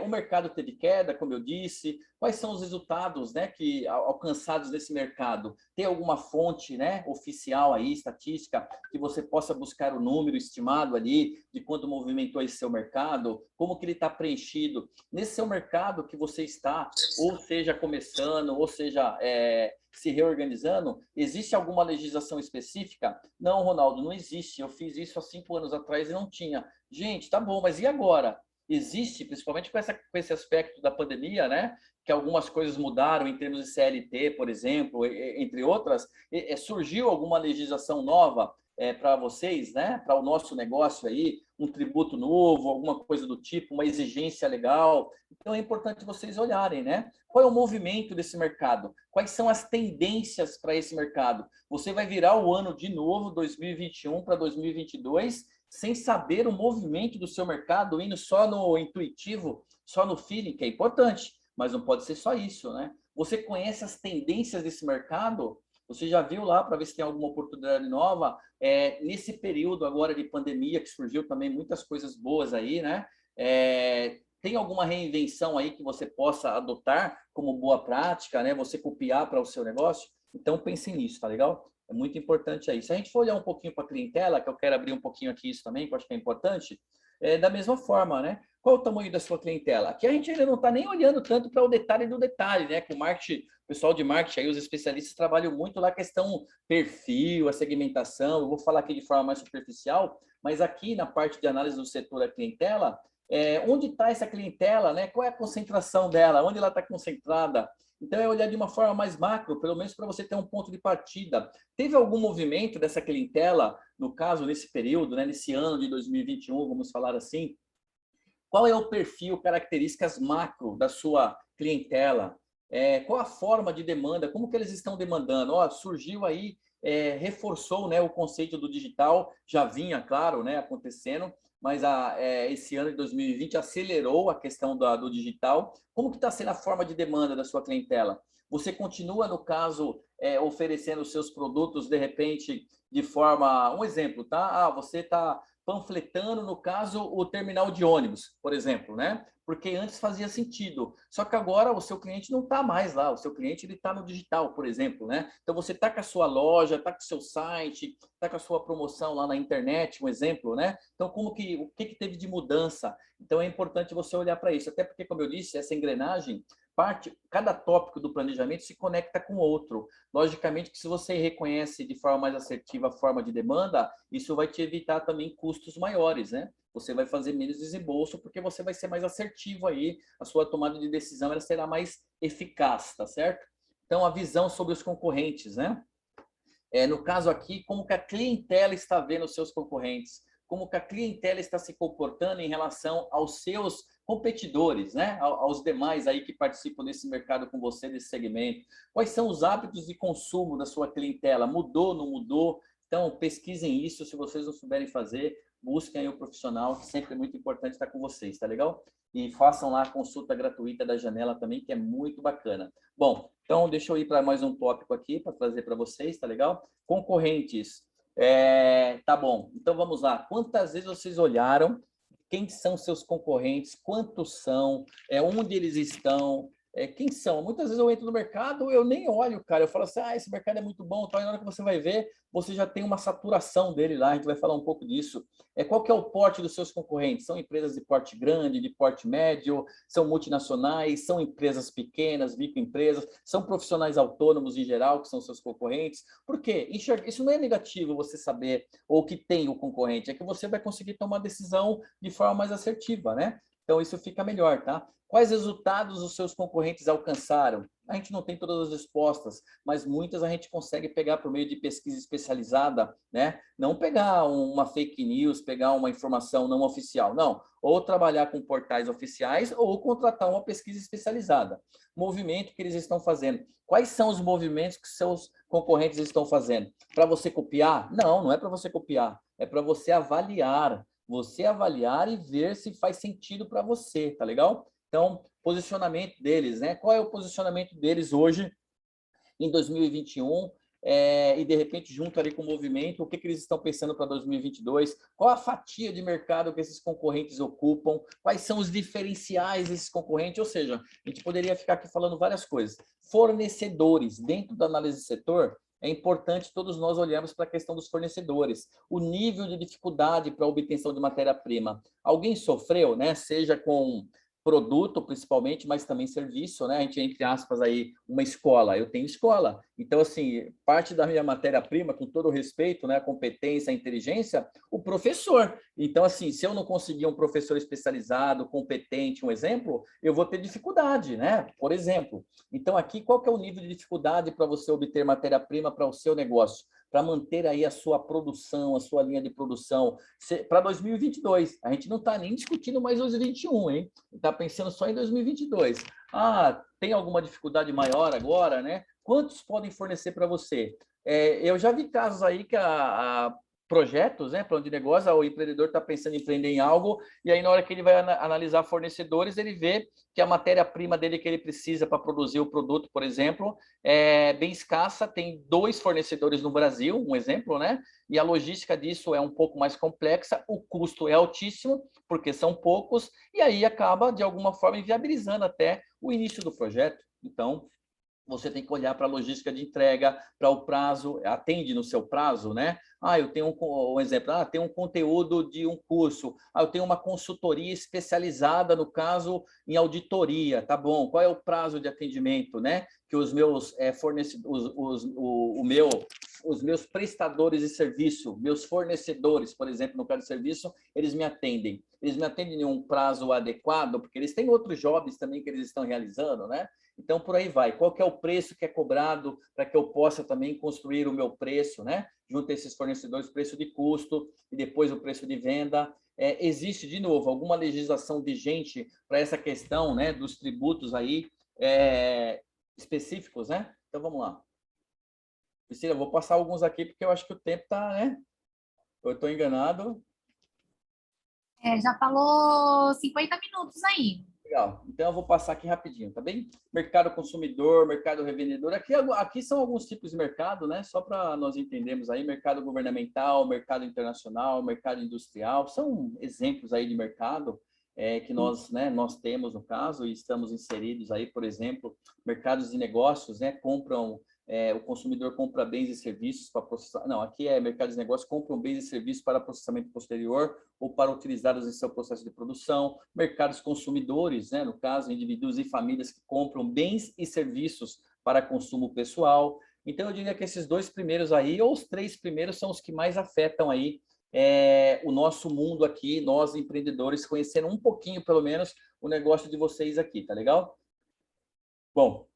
[SPEAKER 1] O mercado teve queda, como eu disse. Quais são os resultados, né, que alcançados nesse mercado? Tem alguma fonte, né, oficial aí, estatística, que você possa buscar o número estimado ali de quanto movimentou esse seu mercado? Como que ele está preenchido? Nesse seu mercado que você está, ou seja, começando, ou seja, se reorganizando, existe alguma legislação específica? Não, Ronaldo, não existe. Eu fiz isso há 5 anos atrás e não tinha. Gente, tá bom, mas e agora? Existe, principalmente com esse aspecto da pandemia, né? Que algumas coisas mudaram em termos de CLT, por exemplo, entre outras. Surgiu alguma legislação nova para vocês, né? Para o nosso negócio aí, um tributo novo, alguma coisa do tipo, uma exigência legal. Então é importante vocês olharem, né? Qual é o movimento desse mercado? Quais são as tendências para esse mercado? Você vai virar o ano de novo, 2021 para 2022, sem saber o movimento do seu mercado, indo só no intuitivo, só no feeling, que é importante, mas não pode ser só isso, né? Você conhece as tendências desse mercado? Você já viu lá para ver se tem alguma oportunidade nova? Nesse período agora de pandemia, que surgiu também muitas coisas boas aí, né? Tem alguma reinvenção aí que você possa adotar como boa prática, né? Você copiar para o seu negócio? Então, pense nisso, tá legal? É muito importante aí. Se a gente for olhar um pouquinho para a clientela, que eu quero abrir um pouquinho aqui isso também, que eu acho que é importante, da mesma forma, né? Qual é o tamanho da sua clientela? Aqui a gente ainda não está nem olhando tanto para o detalhe do detalhe, né? Com o marketing, o pessoal de marketing aí, os especialistas trabalham muito lá a questão perfil, a segmentação. Eu vou falar aqui de forma mais superficial, mas aqui na parte de análise do setor da clientela, onde está essa clientela, né? Qual é a concentração dela? Onde ela está concentrada? Então, é olhar de uma forma mais macro, pelo menos para você ter um ponto de partida. Teve algum movimento dessa clientela, no caso, nesse período, né, nesse ano de 2021, vamos falar assim? Qual é o perfil, características macro da sua clientela? Qual a forma de demanda? Como que eles estão demandando? Surgiu aí, reforçou, né, o conceito do digital, já vinha, claro, né, acontecendo, mas esse ano de 2020 acelerou a questão do digital. Como que está sendo a forma de demanda da sua clientela? Você continua, no caso, oferecendo os seus produtos, de repente, de forma... Um exemplo, tá? Você está panfletando, no caso, o terminal de ônibus, por exemplo, né? Porque antes fazia sentido. Só que agora o seu cliente não está mais lá, o seu cliente está no digital, por exemplo, né? Então você está com a sua loja, está com o seu site, está com a sua promoção lá na internet, um exemplo, né? Então, o que teve de mudança? Então é importante você olhar para isso, até porque, como eu disse, essa engrenagem, cada tópico do planejamento se conecta com outro. Logicamente que se você reconhece de forma mais assertiva a forma de demanda, isso vai te evitar também custos maiores, né? Você vai fazer menos desembolso porque você vai ser mais assertivo aí, a sua tomada de decisão ela será mais eficaz, tá certo? Então, a visão sobre os concorrentes, né? No caso aqui, como que a clientela está vendo os seus concorrentes, como que a clientela está se comportando em relação aos seus competidores, né? Aos demais aí que participam desse mercado com você, desse segmento. Quais são os hábitos de consumo da sua clientela? Mudou, não mudou? Então, pesquisem isso, se vocês não souberem fazer, busquem aí o profissional, que sempre é muito importante estar com vocês, tá legal? E façam lá a consulta gratuita da Janela também, que é muito bacana. Bom, então deixa eu ir para mais um tópico aqui para trazer para vocês, tá legal? Concorrentes. Tá bom, então vamos lá. Quantas vezes vocês olharam quem são seus concorrentes, quantos são, onde eles estão, quem são? Muitas vezes eu entro no mercado, eu nem olho, cara, eu falo assim, esse mercado é muito bom, tal, e na hora que você vai ver, você já tem uma saturação dele lá, a gente vai falar um pouco disso. Qual que é o porte dos seus concorrentes? São empresas de porte grande, de porte médio, são multinacionais, são empresas pequenas, microempresas, são profissionais autônomos em geral, que são seus concorrentes. Por quê? Isso não é negativo você saber ou que tem o concorrente, é que você vai conseguir tomar decisão de forma mais assertiva, né? Então, isso fica melhor, tá? Quais resultados os seus concorrentes alcançaram? A gente não tem todas as respostas, mas muitas a gente consegue pegar por meio de pesquisa especializada, né? Não pegar uma fake news, pegar uma informação não oficial, não. Ou trabalhar com portais oficiais ou contratar uma pesquisa especializada. Movimento que eles estão fazendo. Quais são os movimentos que seus concorrentes estão fazendo? Para você copiar? Não, não é para você copiar. É para você avaliar. Você avaliar e ver se faz sentido para você, tá legal? Então, posicionamento deles, né? Qual é o posicionamento deles hoje, em 2021, e de repente, junto ali com o movimento, o que eles estão pensando para 2022? Qual a fatia de mercado que esses concorrentes ocupam? Quais são os diferenciais desses concorrentes? Ou seja, a gente poderia ficar aqui falando várias coisas. Fornecedores, dentro da análise de setor, é importante todos nós olharmos para a questão dos fornecedores, o nível de dificuldade para a obtenção de matéria-prima. Alguém sofreu, né? Seja com produto, principalmente, mas também serviço, né? A gente, entre aspas, aí, uma escola. Eu tenho escola. Então, assim, parte da minha matéria-prima, com todo o respeito, né? A competência, a inteligência, o professor. Então, assim, se eu não conseguir um professor especializado, competente, um exemplo, eu vou ter dificuldade, né? Por exemplo. Então, aqui, qual que é o nível de dificuldade para você obter matéria-prima para o seu negócio? Para manter aí a sua produção, a sua linha de produção. Para 2022, a gente não está nem discutindo mais 2021, hein? Está pensando só em 2022. Ah, tem alguma dificuldade maior agora, né? Quantos podem fornecer para você? Eu já vi casos aí que a projetos, né, plano de negócio, o empreendedor está pensando em empreender em algo, e aí na hora que ele vai analisar fornecedores, ele vê que a matéria-prima dele que ele precisa para produzir o produto, por exemplo, é bem escassa, tem 2 fornecedores no Brasil, um exemplo, né? E a logística disso é um pouco mais complexa, o custo é altíssimo, porque são poucos, e aí acaba, de alguma forma, inviabilizando até o início do projeto. Então, você tem que olhar para a logística de entrega, para o prazo, atende no seu prazo, né? Ah, eu tenho um exemplo, tem um conteúdo de um curso, eu tenho uma consultoria especializada, no caso, em auditoria, tá bom? Qual é o prazo de atendimento, né? Que os meus fornecedores, os meus prestadores de serviço, meus fornecedores, por exemplo, no caso de serviço, eles me atendem. Eles me atendem em um prazo adequado, porque eles têm outros jobs também que eles estão realizando, né? Então, por aí vai. Qual que é o preço que é cobrado para que eu possa também construir o meu preço, né? Junto a esses fornecedores, preço de custo e depois o preço de venda. Existe, de novo, alguma legislação vigente para essa questão, né, dos tributos aí específicos, né? Então, vamos lá. Priscila, eu vou passar alguns aqui porque eu acho que o tempo está, né? Eu estou enganado.
[SPEAKER 2] Já falou 50 minutos aí.
[SPEAKER 1] Legal. Então, eu vou passar aqui rapidinho, tá bem? Mercado consumidor, mercado revendedor. Aqui são alguns tipos de mercado, né? Só para nós entendermos aí, mercado governamental, mercado internacional, mercado industrial. São exemplos aí de mercado que nós, né, nós temos no caso e estamos inseridos aí, por exemplo, mercados de negócios, né? O consumidor compra bens e serviços para processar. Não, aqui é mercado de negócios, compram bens e serviços para processamento posterior ou para utilizá-los em seu processo de produção. Mercados consumidores, né, no caso, indivíduos e famílias que compram bens e serviços para consumo pessoal. Então, eu diria que esses 2 primeiros aí, ou os 3 primeiros, são os que mais afetam aí o nosso mundo aqui, nós empreendedores, conhecendo um pouquinho, pelo menos, o negócio de vocês aqui, tá legal? Bom,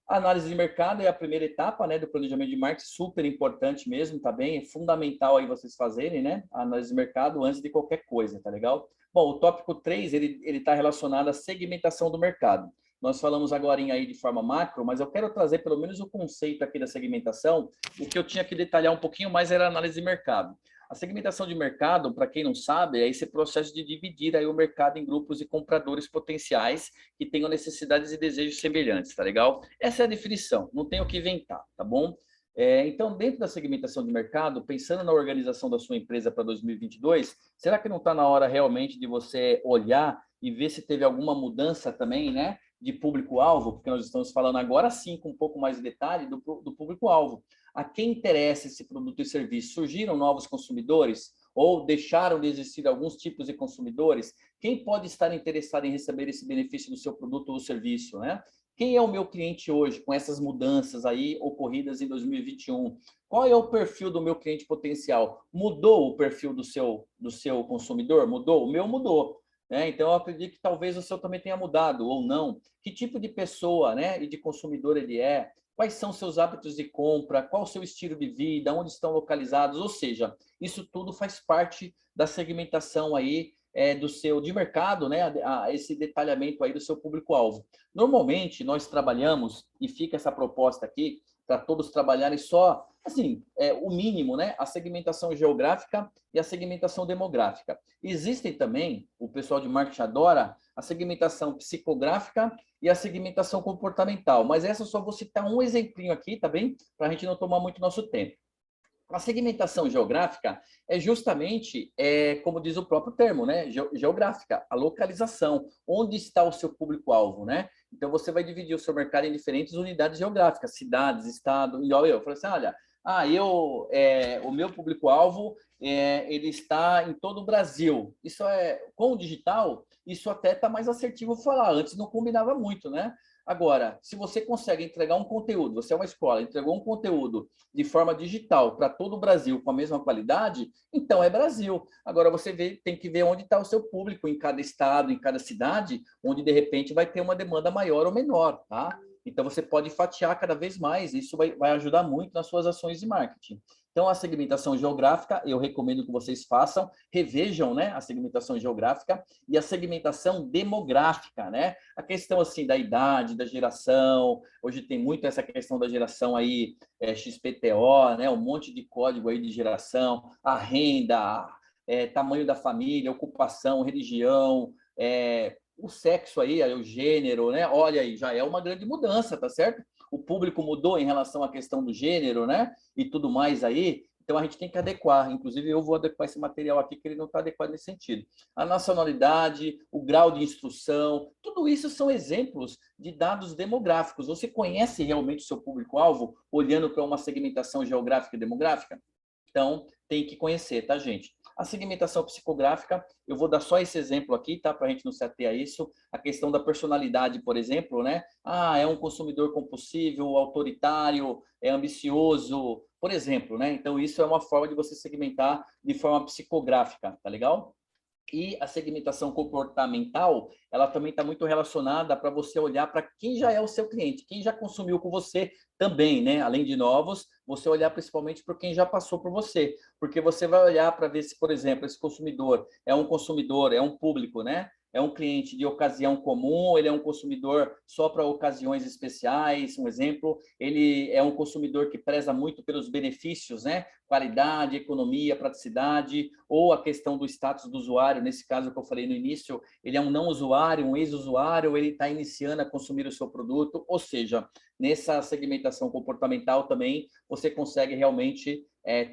[SPEAKER 1] a análise de mercado é a primeira etapa, né, do planejamento de marketing, super importante mesmo, tá bem? É fundamental aí vocês fazerem, né, a análise de mercado antes de qualquer coisa, tá legal? Bom, o tópico 3, ele tá relacionado à segmentação do mercado. Nós falamos agora aí de forma macro, mas eu quero trazer pelo menos o conceito aqui da segmentação. O que eu tinha que detalhar um pouquinho mais era a análise de mercado. A segmentação de mercado, para quem não sabe, é esse processo de dividir aí o mercado em grupos de compradores potenciais que tenham necessidades e desejos semelhantes, tá legal? Essa é a definição, não tem o que inventar, tá bom? Então, dentro da segmentação de mercado, pensando na organização da sua empresa para 2022, será que não está na hora realmente de você olhar e ver se teve alguma mudança também, né, de público-alvo? Porque nós estamos falando agora sim, com um pouco mais de detalhe, do público-alvo. A quem interessa esse produto e serviço? Surgiram novos consumidores? Ou deixaram de existir alguns tipos de consumidores? Quem pode estar interessado em receber esse benefício do seu produto ou serviço, né? Quem é o meu cliente hoje, com essas mudanças aí ocorridas em 2021? Qual é o perfil do meu cliente potencial? Mudou o perfil do seu consumidor? Mudou? O meu mudou. né? Então, eu acredito que talvez o seu também tenha mudado ou não. Que tipo de pessoa, né, e de consumidor ele é? Quais são seus hábitos de compra? Qual o seu estilo de vida? Onde estão localizados? Ou seja, isso tudo faz parte da segmentação aí do seu de mercado, né? Esse detalhamento aí do seu público-alvo. Normalmente, nós trabalhamos, e fica essa proposta aqui, para todos trabalharem só, assim, o mínimo, né? A segmentação geográfica e a segmentação demográfica. Existem também, o pessoal de marketing adora, a segmentação psicográfica e a segmentação comportamental. Mas essa eu só vou citar um exemplinho aqui, tá bem? Para a gente não tomar muito nosso tempo. A segmentação geográfica é justamente, como diz o próprio termo, né? Geográfica, a localização, onde está o seu público-alvo, né? Então, você vai dividir o seu mercado em diferentes unidades geográficas, cidades, estado, igual eu. Falei assim, olha, o meu público-alvo, ele está em todo o Brasil. Isso com o digital, isso até está mais assertivo falar. Antes não combinava muito, né? Agora, se você consegue entregar um conteúdo, você é uma escola, entregou um conteúdo de forma digital para todo o Brasil com a mesma qualidade, então é Brasil. Agora tem que ver onde está o seu público em cada estado, em cada cidade, onde de repente vai ter uma demanda maior ou menor, tá? Então você pode fatiar cada vez mais, isso vai ajudar muito nas suas ações de marketing. Então, a segmentação geográfica, eu recomendo que vocês façam, revejam, né, a segmentação geográfica e a segmentação demográfica, né? A questão, assim, da idade, da geração, hoje tem muito essa questão da geração aí, XPTO, né? Um monte de código aí de geração, a renda, tamanho da família, ocupação, religião, o sexo aí, o gênero, né? Olha aí, já é uma grande mudança, tá certo? O público mudou em relação à questão do gênero, né? E tudo mais aí. Então, a gente tem que adequar. Inclusive, eu vou adequar esse material aqui, que ele não está adequado nesse sentido. A nacionalidade, o grau de instrução, tudo isso são exemplos de dados demográficos. Você conhece realmente o seu público-alvo olhando para uma segmentação geográfica e demográfica? Então, tem que conhecer, tá, gente? A segmentação psicográfica, eu vou dar só esse exemplo aqui, tá? Para a gente não se ater a isso. A questão da personalidade, por exemplo, né? É um consumidor compulsivo, autoritário, é ambicioso, por exemplo, né? Então, isso é uma forma de você segmentar de forma psicográfica, tá legal? E a segmentação comportamental, ela também está muito relacionada para você olhar para quem já é o seu cliente, quem já consumiu com você também, né? Além de novos, você olhar principalmente para quem já passou por você, porque você vai olhar para ver se, por exemplo, esse consumidor, é um público, né? É um cliente de ocasião comum, ele é um consumidor só para ocasiões especiais, um exemplo, ele é um consumidor que preza muito pelos benefícios, né? Qualidade, economia, praticidade, ou a questão do status do usuário, nesse caso que eu falei no início, ele é um não usuário, um ex-usuário, ele está iniciando a consumir o seu produto, ou seja, nessa segmentação comportamental também, você consegue realmente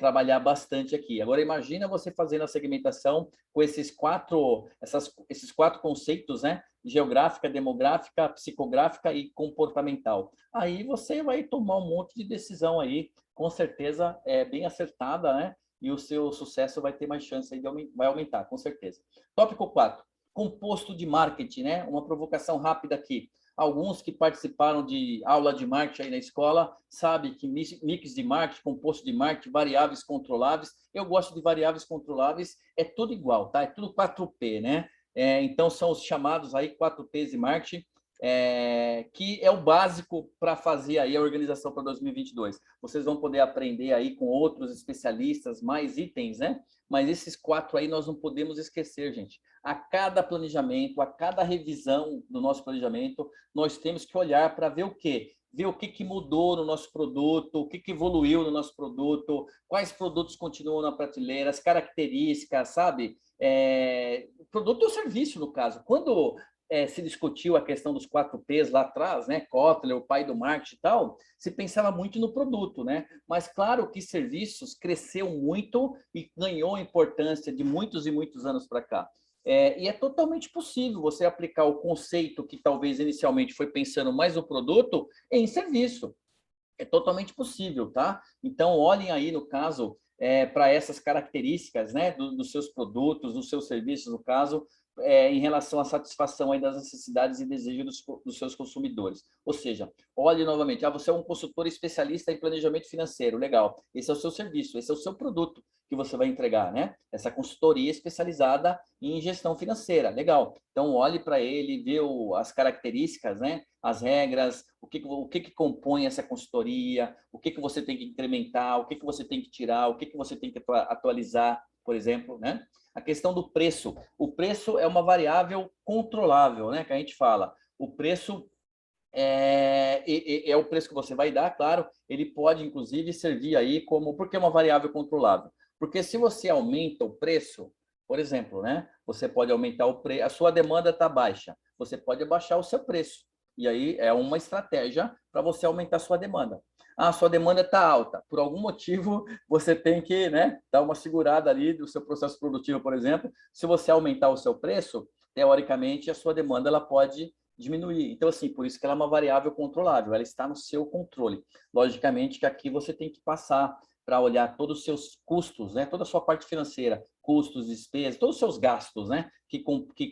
[SPEAKER 1] trabalhar bastante aqui. Agora, imagina você fazendo a segmentação com esses quatro conceitos, né? Geográfica, demográfica, psicográfica e comportamental. Aí você vai tomar um monte de decisão aí, com certeza bem acertada, né? E o seu sucesso vai ter mais chance aí vai aumentar, com certeza. Tópico 4, composto de marketing, né? Uma provocação rápida aqui. Alguns que participaram de aula de marketing aí na escola sabem que mix de marketing, composto de marketing, variáveis controláveis. Eu gosto de variáveis controláveis, é tudo igual, tá? É tudo 4P, né? Então, são os chamados aí 4Ps de marketing, que é o básico para fazer aí a organização para 2022. Vocês vão poder aprender aí com outros especialistas, mais itens, né? Mas esses 4 aí nós não podemos esquecer, gente. A cada planejamento, a cada revisão do nosso planejamento, nós temos que olhar para ver o quê? Ver o que mudou no nosso produto, o que evoluiu no nosso produto, quais produtos continuam na prateleira, as características, sabe? Produto ou serviço, no caso. Quando se discutiu a questão dos 4Ps lá atrás, né? Kotler, o pai do marketing e tal, se pensava muito no produto, né? Mas claro que serviços cresceu muito e ganhou importância de muitos e muitos anos para cá. E é totalmente possível você aplicar o conceito que talvez inicialmente foi pensando mais no produto em serviço. É totalmente possível, tá? Então, olhem aí, no caso, para essas características, né, dos seus produtos, dos seus serviços, no caso, em relação à satisfação aí das necessidades e desejos dos seus consumidores. Ou seja, olhe novamente, você é um consultor especialista em planejamento financeiro, legal, esse é o seu serviço, esse é o seu produto. que você vai entregar, né? Essa consultoria especializada em gestão financeira, legal. Então, olhe para ele, vê as características, né? As regras, o que compõe essa consultoria, o que você tem que incrementar, o que você tem que tirar, o que você tem que atualizar, por exemplo, né? A questão do preço. O preço é uma variável controlável, né? Que a gente fala. O preço é o preço que você vai dar, claro. Ele pode, inclusive, servir aí como... Por que uma variável controlável? Porque se você aumenta o preço, por exemplo, né? Você pode aumentar o preço, a sua demanda está baixa, você pode abaixar o seu preço. E aí é uma estratégia para você aumentar a sua demanda. Ah, sua demanda está alta. Por algum motivo, você tem que, né, dar uma segurada ali do seu processo produtivo, por exemplo. Se você aumentar o seu preço, teoricamente, a sua demanda ela pode diminuir. Então, assim, por isso que ela é uma variável controlável, ela está no seu controle. Logicamente que aqui você tem que passar para olhar todos os seus custos, né? Toda a sua parte financeira, custos, despesas, todos os seus gastos, né? Que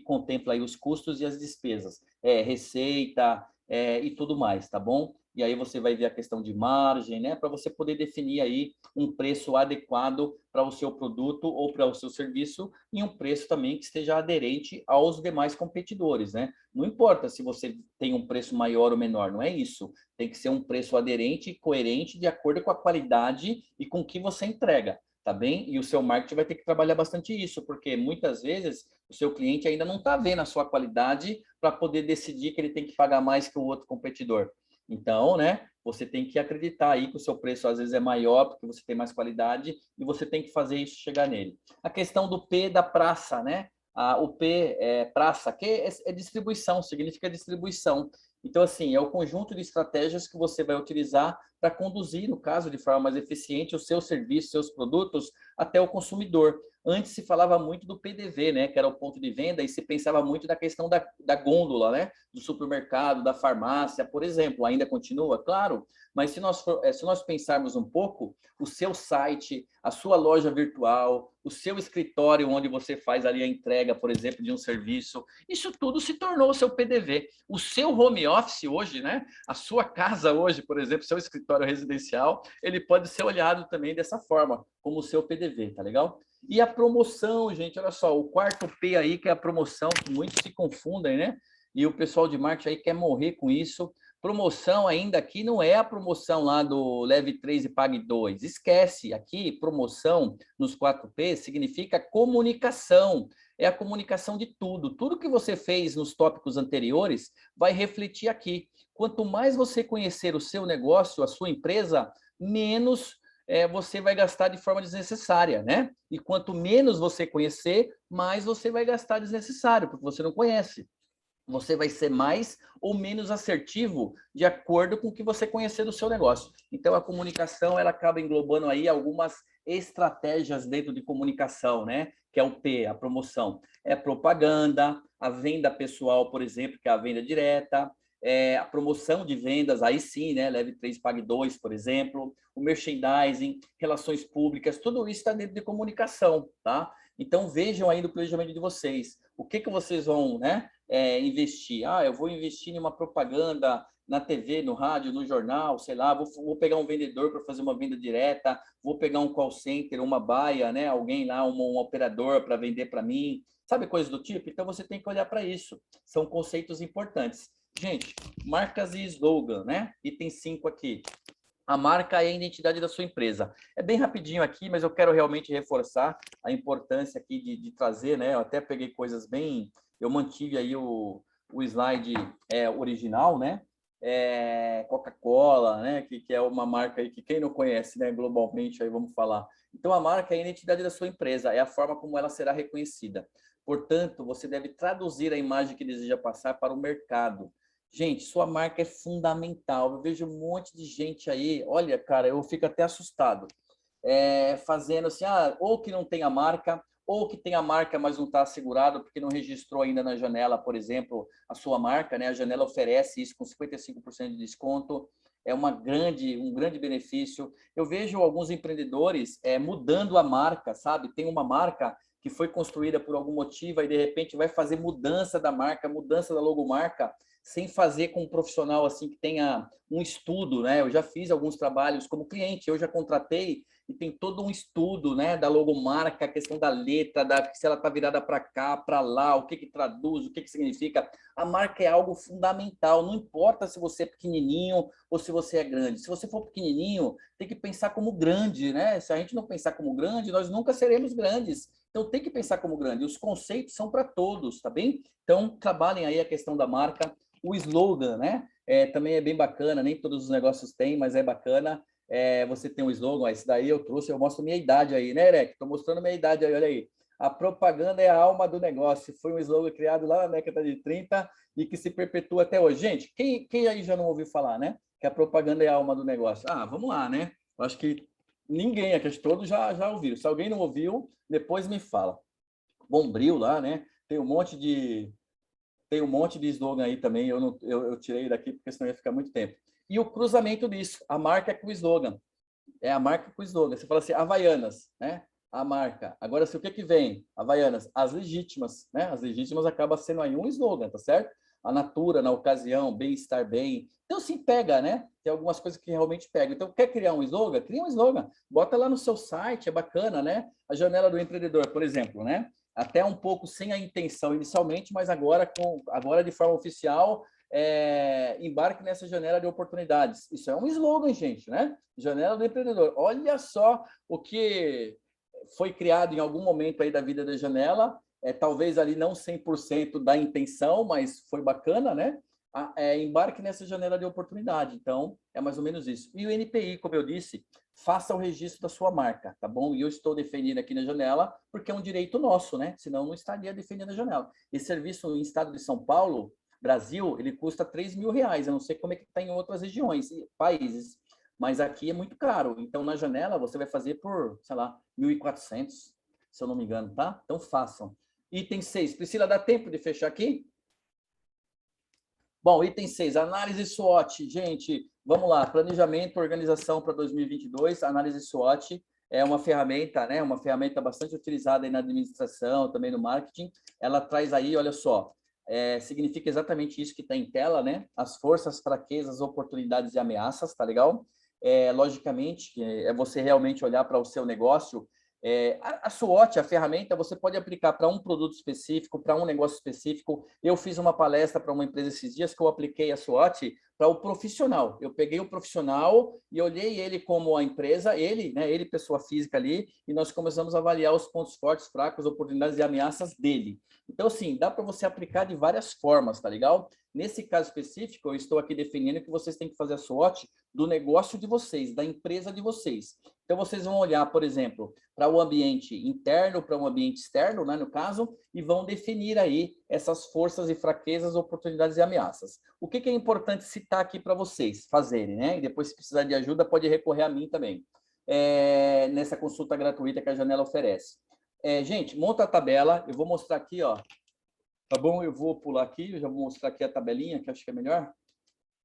[SPEAKER 1] contempla aí os custos e as despesas, receita e tudo mais, tá bom? E aí você vai ver a questão de margem, né? Para você poder definir aí um preço adequado para o seu produto ou para o seu serviço e um preço também que esteja aderente aos demais competidores, né? Não importa se você tem um preço maior ou menor, não é isso. Tem que ser um preço aderente e coerente de acordo com a qualidade e com o que você entrega, tá bem? E o seu marketing vai ter que trabalhar bastante isso, porque muitas vezes o seu cliente ainda não está vendo a sua qualidade para poder decidir que ele tem que pagar mais que o outro competidor. Então, né, você tem que acreditar aí que o seu preço às vezes é maior porque você tem mais qualidade e você tem que fazer isso chegar nele. A questão do P da praça, né? O P é praça, que é distribuição, significa distribuição. Então, assim, é o conjunto de estratégias que você vai utilizar para conduzir, no caso, de forma mais eficiente, os seus serviços, seus produtos até o consumidor. Antes se falava muito do PDV, né, que era o ponto de venda, e se pensava muito na questão da gôndola, né, do supermercado, da farmácia, por exemplo. Ainda continua, claro, mas se nós pensarmos um pouco, o seu site, a sua loja virtual, o seu escritório onde você faz ali a entrega, por exemplo, de um serviço, isso tudo se tornou o seu PDV. O seu home office hoje, né, a sua casa hoje, por exemplo, seu escritório residencial, ele pode ser olhado também dessa forma, como o seu PDV, tá legal? E a promoção, gente, olha só, o quarto P aí, que é a promoção, que muitos se confundem, né? E o pessoal de marketing aí quer morrer com isso. Promoção ainda aqui não é a promoção lá do Leve 3 e Pague 2. Esquece, aqui promoção nos 4P significa comunicação. É a comunicação de tudo. Tudo que você fez nos tópicos anteriores vai refletir aqui. Quanto mais você conhecer o seu negócio, a sua empresa, menos você vai gastar de forma desnecessária, né? E quanto menos você conhecer, mais você vai gastar desnecessário, porque você não conhece. Você vai ser mais ou menos assertivo de acordo com o que você conhecer do seu negócio. Então, a comunicação, ela acaba englobando aí algumas estratégias dentro de comunicação, né? Que é o P, a promoção. É propaganda, a venda pessoal, por exemplo, que é a venda direta, a promoção de vendas, aí sim, né? Leve 3, pague 2, por exemplo, o merchandising, relações públicas, tudo isso está dentro de comunicação, tá? Então, vejam aí no planejamento de vocês, o que vocês vão, né? Investir. Eu vou investir em uma propaganda na TV, no rádio, no jornal, sei lá, vou pegar um vendedor para fazer uma venda direta, vou pegar um call center, uma baia, né? Alguém lá, um operador para vender para mim, sabe, coisas do tipo? Então, você tem que olhar para isso. São conceitos importantes. Gente, marcas e slogan, né? Item 5 aqui. A marca é a identidade da sua empresa. É bem rapidinho aqui, mas eu quero realmente reforçar a importância aqui de trazer, né? Eu até peguei coisas bem... Eu mantive aí o slide original, né? Coca-Cola, né? Que é uma marca aí que quem não conhece, né? Globalmente, aí vamos falar. Então, a marca é a identidade da sua empresa, é a forma como ela será reconhecida. Portanto, você deve traduzir a imagem que deseja passar para o mercado. Gente, sua marca é fundamental. Eu vejo um monte de gente aí, olha, cara, eu fico até assustado, fazendo assim, ou que não tem a marca, ou que tem a marca, mas não está assegurado, porque não registrou ainda na janela, por exemplo, a sua marca, né? A janela oferece isso com 55% de desconto, é um grande benefício. Eu vejo alguns empreendedores mudando a marca, sabe? Tem uma marca que foi construída por algum motivo e de repente vai fazer mudança da marca, mudança da logomarca, sem fazer com um profissional assim que tenha um estudo, né? Eu já fiz alguns trabalhos como cliente, eu já contratei e tem todo um estudo, né, da logomarca, a questão da letra, se ela está virada para cá, para lá, o que que traduz, o que que significa. A marca é algo fundamental, não importa se você é pequenininho ou se você é grande. Se você for pequenininho, tem que pensar como grande, né? Se a gente não pensar como grande, nós nunca seremos grandes. Então tem que pensar como grande. Os conceitos são para todos, tá bem? Então trabalhem aí a questão da marca, o slogan, né? Também é bem bacana, nem todos os negócios têm, mas é bacana. Você tem um slogan, esse daí eu trouxe, eu mostro minha idade aí, né, Erec? Estou mostrando minha idade aí, olha aí. A propaganda é a alma do negócio. Foi um slogan criado lá na década de 30 e que se perpetua até hoje. Gente, quem aí já não ouviu falar, né? Que a propaganda é a alma do negócio. Ah, vamos lá, né? Eu acho que ninguém, aqui todos já ouviram. Se alguém não ouviu, depois me fala. Bombril lá, né? Tem um monte de slogan aí também. Eu tirei daqui porque senão ia ficar muito tempo. E o cruzamento disso, a marca com o slogan. É a marca com o slogan. Você fala assim, Havaianas, né? A marca. Agora, se o que vem? Havaianas, as legítimas, né? As legítimas acaba sendo aí um slogan, tá certo? A natura, na ocasião, bem-estar bem. Então, sim, pega, né? Tem algumas coisas que realmente pegam. Então, quer criar um slogan? Cria um slogan. Bota lá no seu site, é bacana, né? A janela do empreendedor, por exemplo, né? Até um pouco sem a intenção inicialmente, mas agora de forma oficial, embarque nessa janela de oportunidades. Isso é um slogan, gente, né? Janela do empreendedor. Olha só o que foi criado em algum momento aí da vida da janela, talvez ali não 100% da intenção, mas foi bacana, né? Embarque nessa janela de oportunidade. Então, é mais ou menos isso. E o NPI, como eu disse, faça o registro da sua marca, tá bom? E eu estou defendendo aqui na janela, porque é um direito nosso, né? Senão não estaria defendendo a janela. Esse serviço no estado de São Paulo, Brasil, ele custa R$ 3.000. Eu não sei como é que está em outras regiões, países, mas aqui é muito caro. Então, na janela, você vai fazer por, sei lá, 1.400, se eu não me engano, tá? Então, façam. Item 6. Priscila, dá tempo de fechar aqui? Bom, item 6, análise SWOT. Gente, vamos lá. Planejamento, organização para 2022. Análise SWOT é uma ferramenta, né? Uma ferramenta bastante utilizada aí na administração, também no marketing. Ela traz aí, olha só, significa exatamente isso que está em tela, né? As forças, fraquezas, oportunidades e ameaças, tá legal? Logicamente, é você realmente olhar para o seu negócio. A SWOT, a ferramenta, você pode aplicar para um produto específico, para um negócio específico. Eu fiz uma palestra para uma empresa esses dias que eu apliquei a SWOT para o profissional. Eu peguei o profissional e olhei ele como a empresa, ele, né, ele pessoa física ali, e nós começamos a avaliar os pontos fortes, fracos, oportunidades e ameaças dele. Então, assim, dá para você aplicar de várias formas, tá legal? Nesse caso específico, eu estou aqui definindo que vocês têm que fazer a SWOT do negócio de vocês, da empresa de vocês. Então, vocês vão olhar, por exemplo, para o ambiente interno, para um ambiente externo, né, no caso, e vão definir aí essas forças e fraquezas, oportunidades e ameaças. O que é importante citar aqui para vocês fazerem, né? E depois, se precisar de ajuda, pode recorrer a mim também, nessa consulta gratuita que a Janela oferece. Gente, monta a tabela, eu vou mostrar aqui, ó, tá bom? Eu vou pular aqui, eu já vou mostrar aqui a tabelinha, que acho que é melhor,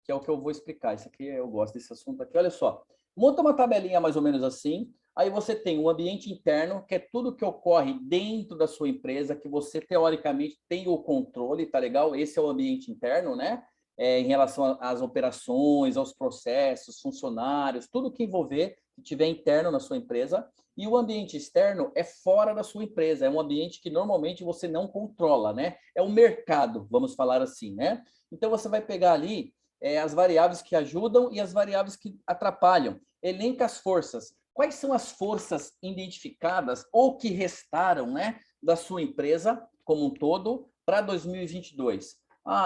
[SPEAKER 1] que é o que eu vou explicar. Isso aqui eu gosto desse assunto aqui. Olha só, monta uma tabelinha mais ou menos assim. Aí você tem o ambiente interno, que é tudo que ocorre dentro da sua empresa, que você teoricamente tem o controle, tá legal? Esse é o ambiente interno, né? Em relação às operações, aos processos, funcionários, tudo que envolver, que tiver interno na sua empresa. E o ambiente externo é fora da sua empresa, é um ambiente que normalmente você não controla, né? É o mercado, vamos falar assim, né? Então você vai pegar ali as variáveis que ajudam e as variáveis que atrapalham. Elenca as forças. Quais são as forças identificadas ou que restaram, né, da sua empresa como um todo para 2022?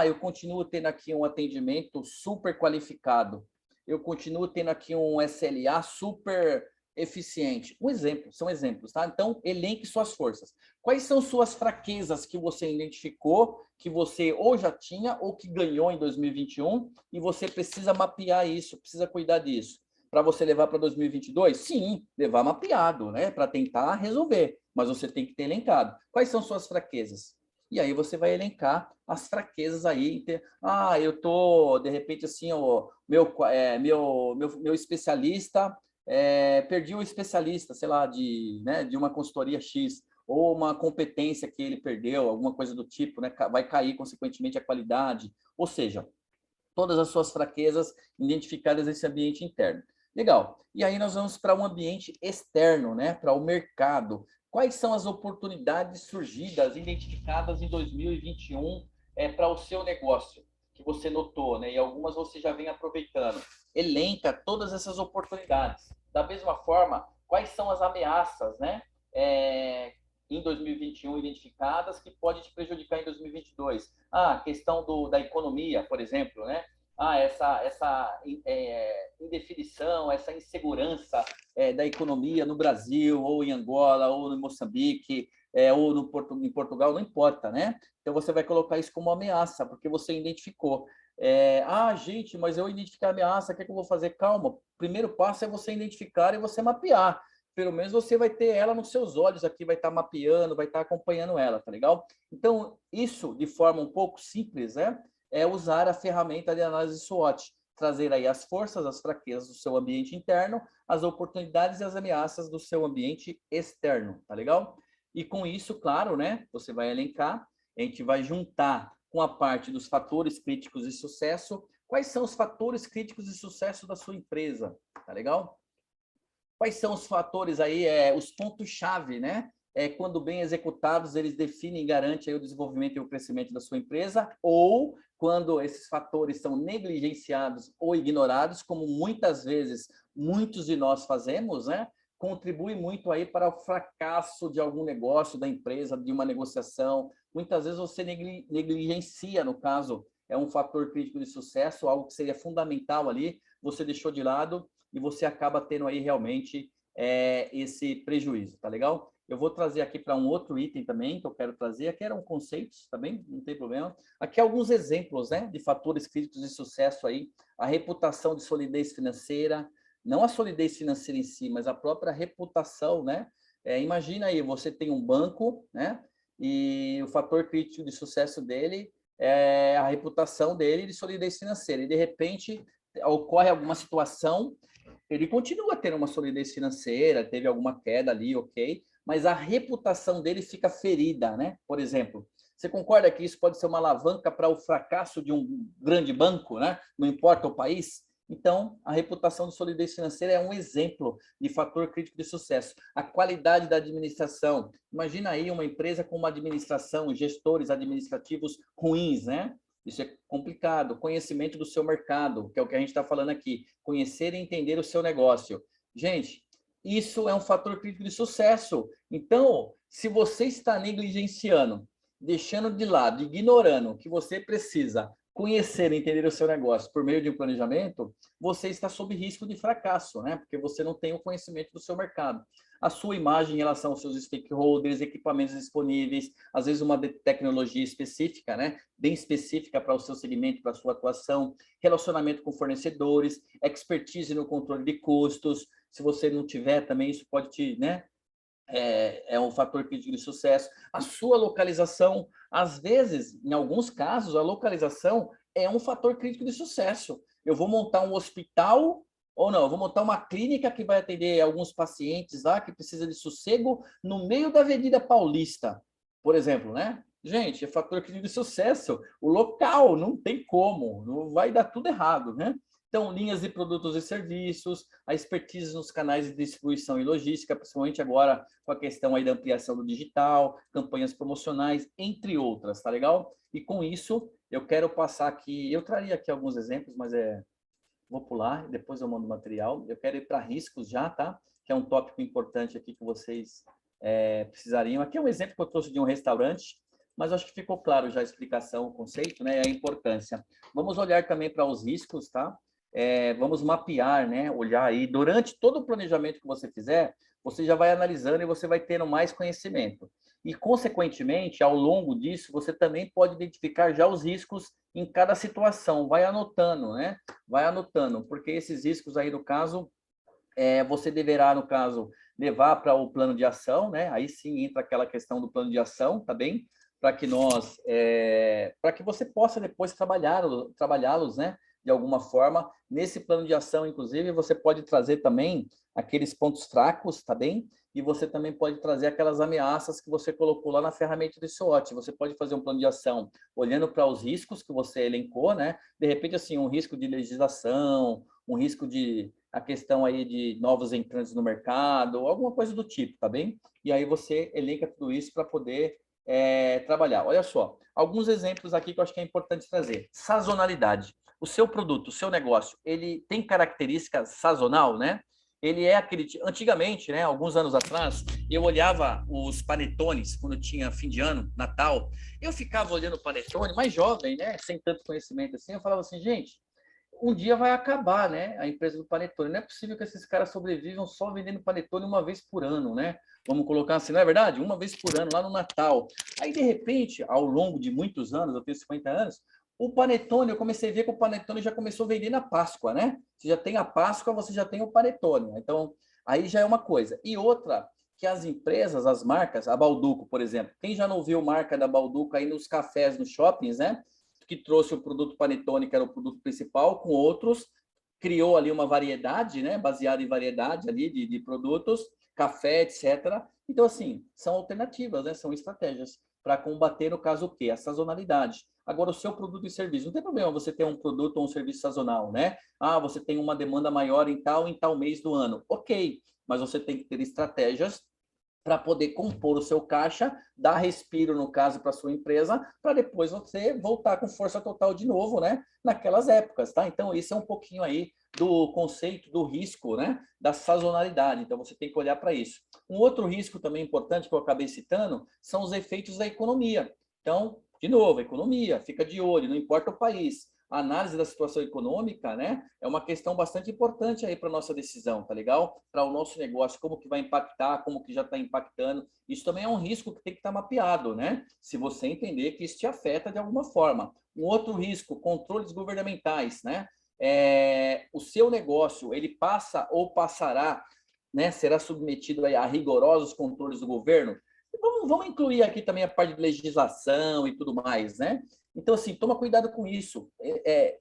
[SPEAKER 1] Eu continuo tendo aqui um atendimento super qualificado. Eu continuo tendo aqui um SLA super eficiente. Um exemplo, são exemplos, tá? Então, elenque suas forças. Quais são suas fraquezas que você identificou, que você ou já tinha ou que ganhou em 2021 e você precisa mapear isso, precisa cuidar disso. Para você levar para 2022? Sim, levar mapeado, né? Para tentar resolver, mas você tem que ter elencado. Quais são suas fraquezas? E aí você vai elencar as fraquezas aí. Eu tô, de repente, assim, o meu especialista, perdi o especialista, sei lá, de uma consultoria X, ou uma competência que ele perdeu, alguma coisa do tipo, né? Vai cair, consequentemente, a qualidade. Ou seja, todas as suas fraquezas identificadas nesse ambiente interno. Legal. E aí nós vamos para um ambiente externo, né? Para o mercado. Quais são as oportunidades surgidas, identificadas em 2021 para o seu negócio, que você notou, né? E algumas você já vem aproveitando. Elenca todas essas oportunidades. Da mesma forma, quais são as ameaças, né? Em 2021 identificadas que pode te prejudicar em 2022. A questão da economia, por exemplo, né? Essa indefinição, essa insegurança da economia no Brasil, ou em Angola, ou em Moçambique, ou em Portugal, não importa, né? Então, você vai colocar isso como uma ameaça, porque você identificou. Gente, mas eu identifiquei a ameaça, o que é que eu vou fazer? Calma, o primeiro passo é você identificar e você mapear. Pelo menos você vai ter ela nos seus olhos aqui, vai estar mapeando, vai estar acompanhando ela, tá legal? Então, isso de forma um pouco simples, né? É usar a ferramenta de análise SWOT, trazer aí as forças, as fraquezas do seu ambiente interno, as oportunidades e as ameaças do seu ambiente externo, tá legal? E com isso, claro, né, você vai elencar, a gente vai juntar com a parte dos fatores críticos de sucesso. Quais são os fatores críticos de sucesso da sua empresa, tá legal? Quais são os fatores aí, os pontos-chave, né? Quando bem executados, eles definem e garantem o desenvolvimento e o crescimento da sua empresa, ou quando esses fatores são negligenciados ou ignorados, como muitas vezes muitos de nós fazemos, né? Contribui muito aí para o fracasso de algum negócio da empresa, de uma negociação. Muitas vezes você negligencia, no caso, é um fator crítico de sucesso, algo que seria fundamental ali, você deixou de lado e você acaba tendo aí realmente esse prejuízo, tá legal? Eu vou trazer aqui para um outro item também que eu quero trazer. Aqui eram conceitos, tá bem? Não tem problema. Aqui alguns exemplos, né, de fatores críticos de sucesso aí. A reputação de solidez financeira, não a solidez financeira em si, mas a própria reputação, né? Imagina aí, você tem um banco, né? E o fator crítico de sucesso dele é a reputação dele de solidez financeira. E de repente ocorre alguma situação, ele continua tendo uma solidez financeira, teve alguma queda ali, ok, mas a reputação dele fica ferida, né? Por exemplo, você concorda que isso pode ser uma alavanca para o fracasso de um grande banco, né? Não importa o país? Então, a reputação de solidez financeira é um exemplo de fator crítico de sucesso. A qualidade da administração. Imagina aí uma empresa com uma administração, gestores administrativos ruins, né? Isso é complicado. Conhecimento do seu mercado, que é o que a gente está falando aqui. Conhecer e entender o seu negócio. Gente, isso é um fator crítico de sucesso. Então, se você está negligenciando, deixando de lado, ignorando que você precisa conhecer e entender o seu negócio por meio de um planejamento, você está sob risco de fracasso, né? Porque você não tem o conhecimento do seu mercado. A sua imagem em relação aos seus stakeholders, equipamentos disponíveis, às vezes uma tecnologia específica, né? Bem específica para o seu segmento, para a sua atuação, relacionamento com fornecedores, expertise no controle de custos. Se você não tiver também, isso pode te, né? É um fator crítico de sucesso. A sua localização, às vezes, em alguns casos, a localização é um fator crítico de sucesso. Eu vou montar um hospital, ou não, eu vou montar uma clínica que vai atender alguns pacientes lá que precisa de sossego no meio da Avenida Paulista, por exemplo, né? Gente, é fator crítico de sucesso. O local, não tem como, não vai dar tudo errado, né? Então, linhas de produtos e serviços, a expertise nos canais de distribuição e logística, principalmente agora com a questão aí da ampliação do digital, campanhas promocionais, entre outras, tá legal? E com isso, eu quero passar aqui, eu traria aqui alguns exemplos, mas vou pular, depois eu mando o material. Eu quero ir para riscos já, tá? Que é um tópico importante aqui que vocês precisariam. Aqui é um exemplo que eu trouxe de um restaurante, mas acho que ficou claro já a explicação, o conceito, né? E a importância. Vamos olhar também para os riscos, tá? Vamos mapear, né? Olhar aí. Durante todo o planejamento que você fizer, você já vai analisando e você vai tendo mais conhecimento. E, consequentemente, ao longo disso, você também pode identificar já os riscos em cada situação. Vai anotando, né? Vai anotando, porque esses riscos aí, no caso, você deverá, no caso, levar para o plano de ação, né? Aí sim entra aquela questão do plano de ação, tá bem? Para que para que você possa depois trabalhá-los, né? De alguma forma. Nesse plano de ação, inclusive, você pode trazer também aqueles pontos fracos, tá bem? E você também pode trazer aquelas ameaças que você colocou lá na ferramenta de SWOT. Você pode fazer um plano de ação olhando para os riscos que você elencou, né? De repente, assim, um risco de legislação, um risco de a questão aí de novos entrantes no mercado, alguma coisa do tipo, tá bem? E aí você elenca tudo isso para poder trabalhar. Olha só, alguns exemplos aqui que eu acho que é importante trazer. Sazonalidade. O seu produto, o seu negócio, ele tem característica sazonal, né? Ele é aquele... Antigamente, né, alguns anos atrás, eu olhava os panetones, quando tinha fim de ano, Natal, eu ficava olhando o panetone, mais jovem, né, sem tanto conhecimento assim, eu falava assim, gente, um dia vai acabar, né, a empresa do panetone. Não é possível que esses caras sobrevivam só vendendo panetone uma vez por ano, né? Vamos colocar assim, não é verdade? Uma vez por ano, lá no Natal. Aí, de repente, ao longo de muitos anos, eu tenho 50 anos, o panetone, eu comecei a ver que o panetone já começou a vender na Páscoa, né? Você já tem a Páscoa, você já tem o panetone. Então, aí já é uma coisa. E outra, que as empresas, as marcas, a Balduco, por exemplo, quem já não viu marca da Balduco aí nos cafés, nos shoppings, né? Que trouxe o produto panetone, que era o produto principal, com outros, criou ali uma variedade, né? Baseada em variedade ali de produtos, café, etc. Então, assim, são alternativas, né? São estratégias para combater, no caso, o quê? A sazonalidade. Agora, o seu produto e serviço, não tem problema você ter um produto ou um serviço sazonal, né? Ah, você tem uma demanda maior em tal mês do ano. Ok, mas você tem que ter estratégias para poder compor o seu caixa, dar respiro, no caso, para a sua empresa, para depois você voltar com força total de novo, né? Naquelas épocas, tá? Então, isso é um pouquinho aí do conceito do risco, né? Da sazonalidade. Então, você tem que olhar para isso. Um outro risco também importante que eu acabei citando são os efeitos da economia. Então, de novo, economia, fica de olho, não importa o país. A análise da situação econômica, né, é uma questão bastante importante aí para a nossa decisão, tá legal? Para o nosso negócio, como que vai impactar, como que já está impactando. Isso também é um risco que tem que estar mapeado, né? Se você entender que isso te afeta de alguma forma. Um outro risco, controles governamentais, né? O seu negócio, ele passa ou passará, né, será submetido a rigorosos controles do governo? Vamos incluir aqui também a parte de legislação e tudo mais, né? Então, assim, toma cuidado com isso.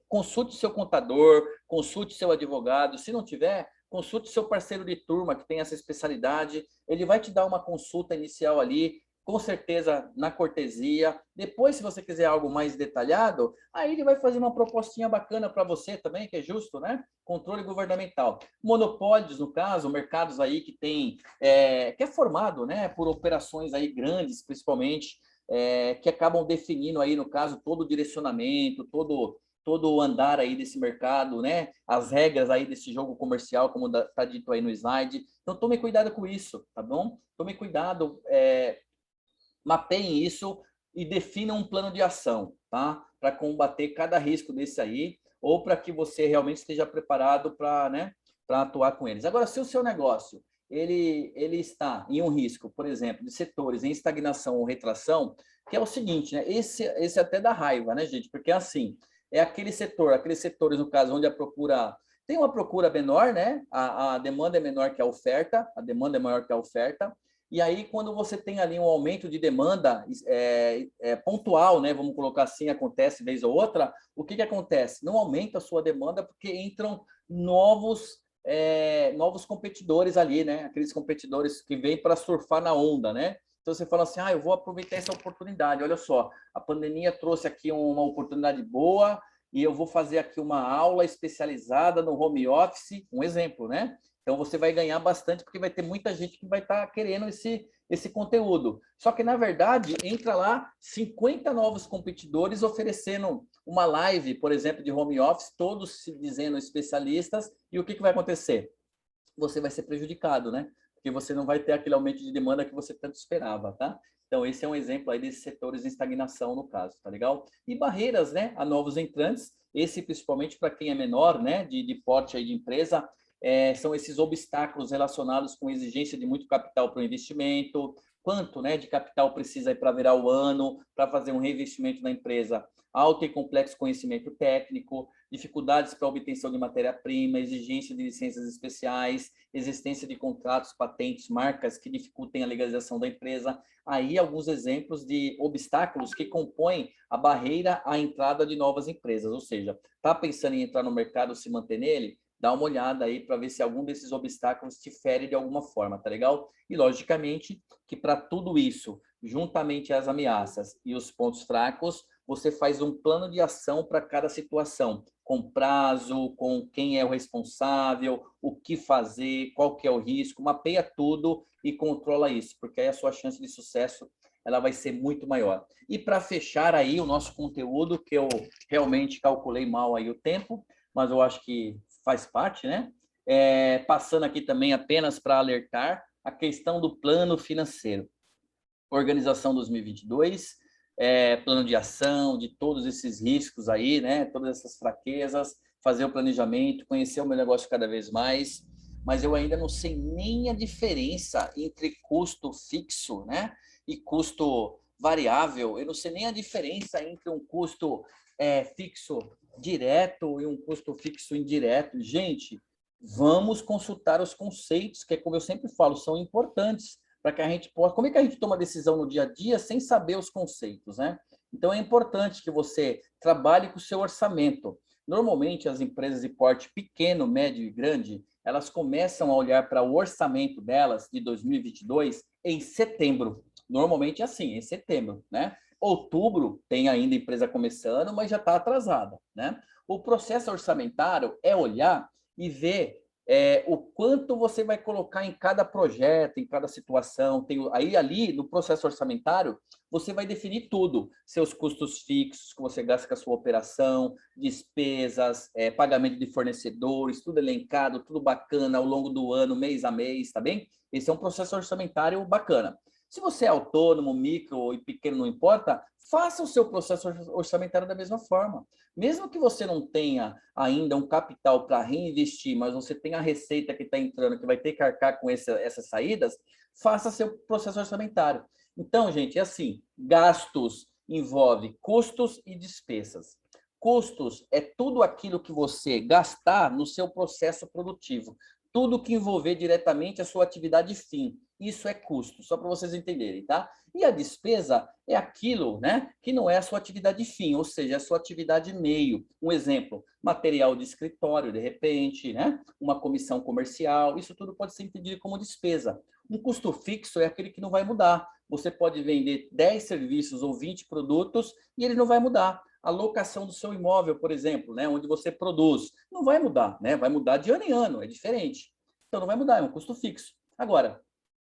[SPEAKER 1] Consulte seu contador, consulte seu advogado. Se não tiver, consulte seu parceiro de turma que tem essa especialidade. Ele vai te dar uma consulta inicial ali, com certeza na cortesia. Depois, se você quiser algo mais detalhado, aí ele vai fazer uma propostinha bacana para você também, que é justo, né? Controle governamental. Monopólios, no caso, mercados aí que tem, que é formado, né, por operações aí grandes, principalmente, que acabam definindo aí, no caso, todo o direcionamento, todo o andar aí desse mercado, né? As regras aí desse jogo comercial, como está dito aí no slide. Então, tome cuidado com isso, tá bom? Tome cuidado, mapeiem isso e definam um plano de ação, tá? Para combater cada risco desse aí, ou para que você realmente esteja preparado para, né, para atuar com eles. Agora, se o seu negócio ele está em um risco, por exemplo, de setores em estagnação ou retração, que é o seguinte, né? Esse até dá raiva, né, gente? Porque assim, é aqueles setores, no caso, onde a procura tem uma procura menor, né? A demanda é menor que a oferta, a demanda é maior que a oferta. E aí, quando você tem ali um aumento de demanda pontual, né? Vamos colocar assim, acontece vez ou outra, o que acontece? Não aumenta a sua demanda porque entram novos competidores ali, né? Aqueles competidores que vêm para surfar na onda, né? Então você fala assim, eu vou aproveitar essa oportunidade. Olha só, a pandemia trouxe aqui uma oportunidade boa e eu vou fazer aqui uma aula especializada no home office, um exemplo, né? Então você vai ganhar bastante porque vai ter muita gente que vai estar querendo esse conteúdo. Só que, na verdade, entra lá 50 novos competidores oferecendo uma live, por exemplo, de home office, todos se dizendo especialistas, e o que vai acontecer? Você vai ser prejudicado, né? Porque você não vai ter aquele aumento de demanda que você tanto esperava, tá? Então, esse é um exemplo aí desses setores em estagnação, no caso, tá legal? E barreiras, né, a novos entrantes, esse principalmente para quem é menor, né, de porte aí de empresa, são esses obstáculos relacionados com exigência de muito capital para o investimento, quanto, né, de capital precisa para virar o ano, para fazer um reinvestimento na empresa, alto e complexo conhecimento técnico, dificuldades para obtenção de matéria-prima, exigência de licenças especiais, existência de contratos, patentes, marcas que dificultem a legalização da empresa. Aí alguns exemplos de obstáculos que compõem a barreira à entrada de novas empresas, ou seja, está pensando em entrar no mercado, se manter nele? Dá uma olhada aí para ver se algum desses obstáculos te fere de alguma forma, tá legal? E, logicamente, que para tudo isso, juntamente às ameaças e os pontos fracos, você faz um plano de ação para cada situação, com prazo, com quem é o responsável, o que fazer, qual que é o risco, mapeia tudo e controla isso, porque aí a sua chance de sucesso ela vai ser muito maior. E para fechar aí o nosso conteúdo, que eu realmente calculei mal aí o tempo, mas eu acho que faz parte, né? Passando aqui também apenas para alertar a questão do plano financeiro. Organização 2022, plano de ação, de todos esses riscos aí, né? Todas essas fraquezas, fazer o planejamento, conhecer o meu negócio cada vez mais, mas eu ainda não sei nem a diferença entre custo fixo, né? E custo variável. Eu não sei nem a diferença entre um custo fixo direto e um custo fixo indireto. Gente, vamos consultar os conceitos, que, como eu sempre falo, são importantes para que a gente possa... Como é que a gente toma decisão no dia a dia sem saber os conceitos, né? Então, é importante que você trabalhe com o seu orçamento. Normalmente, as empresas de porte pequeno, médio e grande, elas começam a olhar para o orçamento delas de 2022 em setembro. Normalmente é assim, em setembro, né? Outubro tem ainda empresa começando, mas já está atrasada, né? O processo orçamentário é olhar e ver o quanto você vai colocar em cada projeto, em cada situação. Aí ali, no processo orçamentário, você vai definir tudo. Seus custos fixos que você gasta com a sua operação, despesas, pagamento de fornecedores, tudo elencado, tudo bacana ao longo do ano, mês a mês, tá bem? Esse é um processo orçamentário bacana. Se você é autônomo, micro e pequeno, não importa, faça o seu processo orçamentário da mesma forma. Mesmo que você não tenha ainda um capital para reinvestir, mas você tem a receita que está entrando, que vai ter que arcar com essas saídas, faça seu processo orçamentário. Então, gente, é assim, gastos envolve custos e despesas. Custos é tudo aquilo que você gastar no seu processo produtivo. Tudo que envolver diretamente a sua atividade fim. Isso é custo, só para vocês entenderem, tá? E a despesa é aquilo, né, que não é a sua atividade fim, ou seja, a sua atividade meio. Um exemplo, material de escritório, de repente, né? Uma comissão comercial, isso tudo pode ser entendido como despesa. Um custo fixo é aquele que não vai mudar. Você pode vender 10 serviços ou 20 produtos e ele não vai mudar. A locação do seu imóvel, por exemplo, né, onde você produz, não vai mudar, né? Vai mudar de ano em ano, é diferente. Então não vai mudar, é um custo fixo. Agora,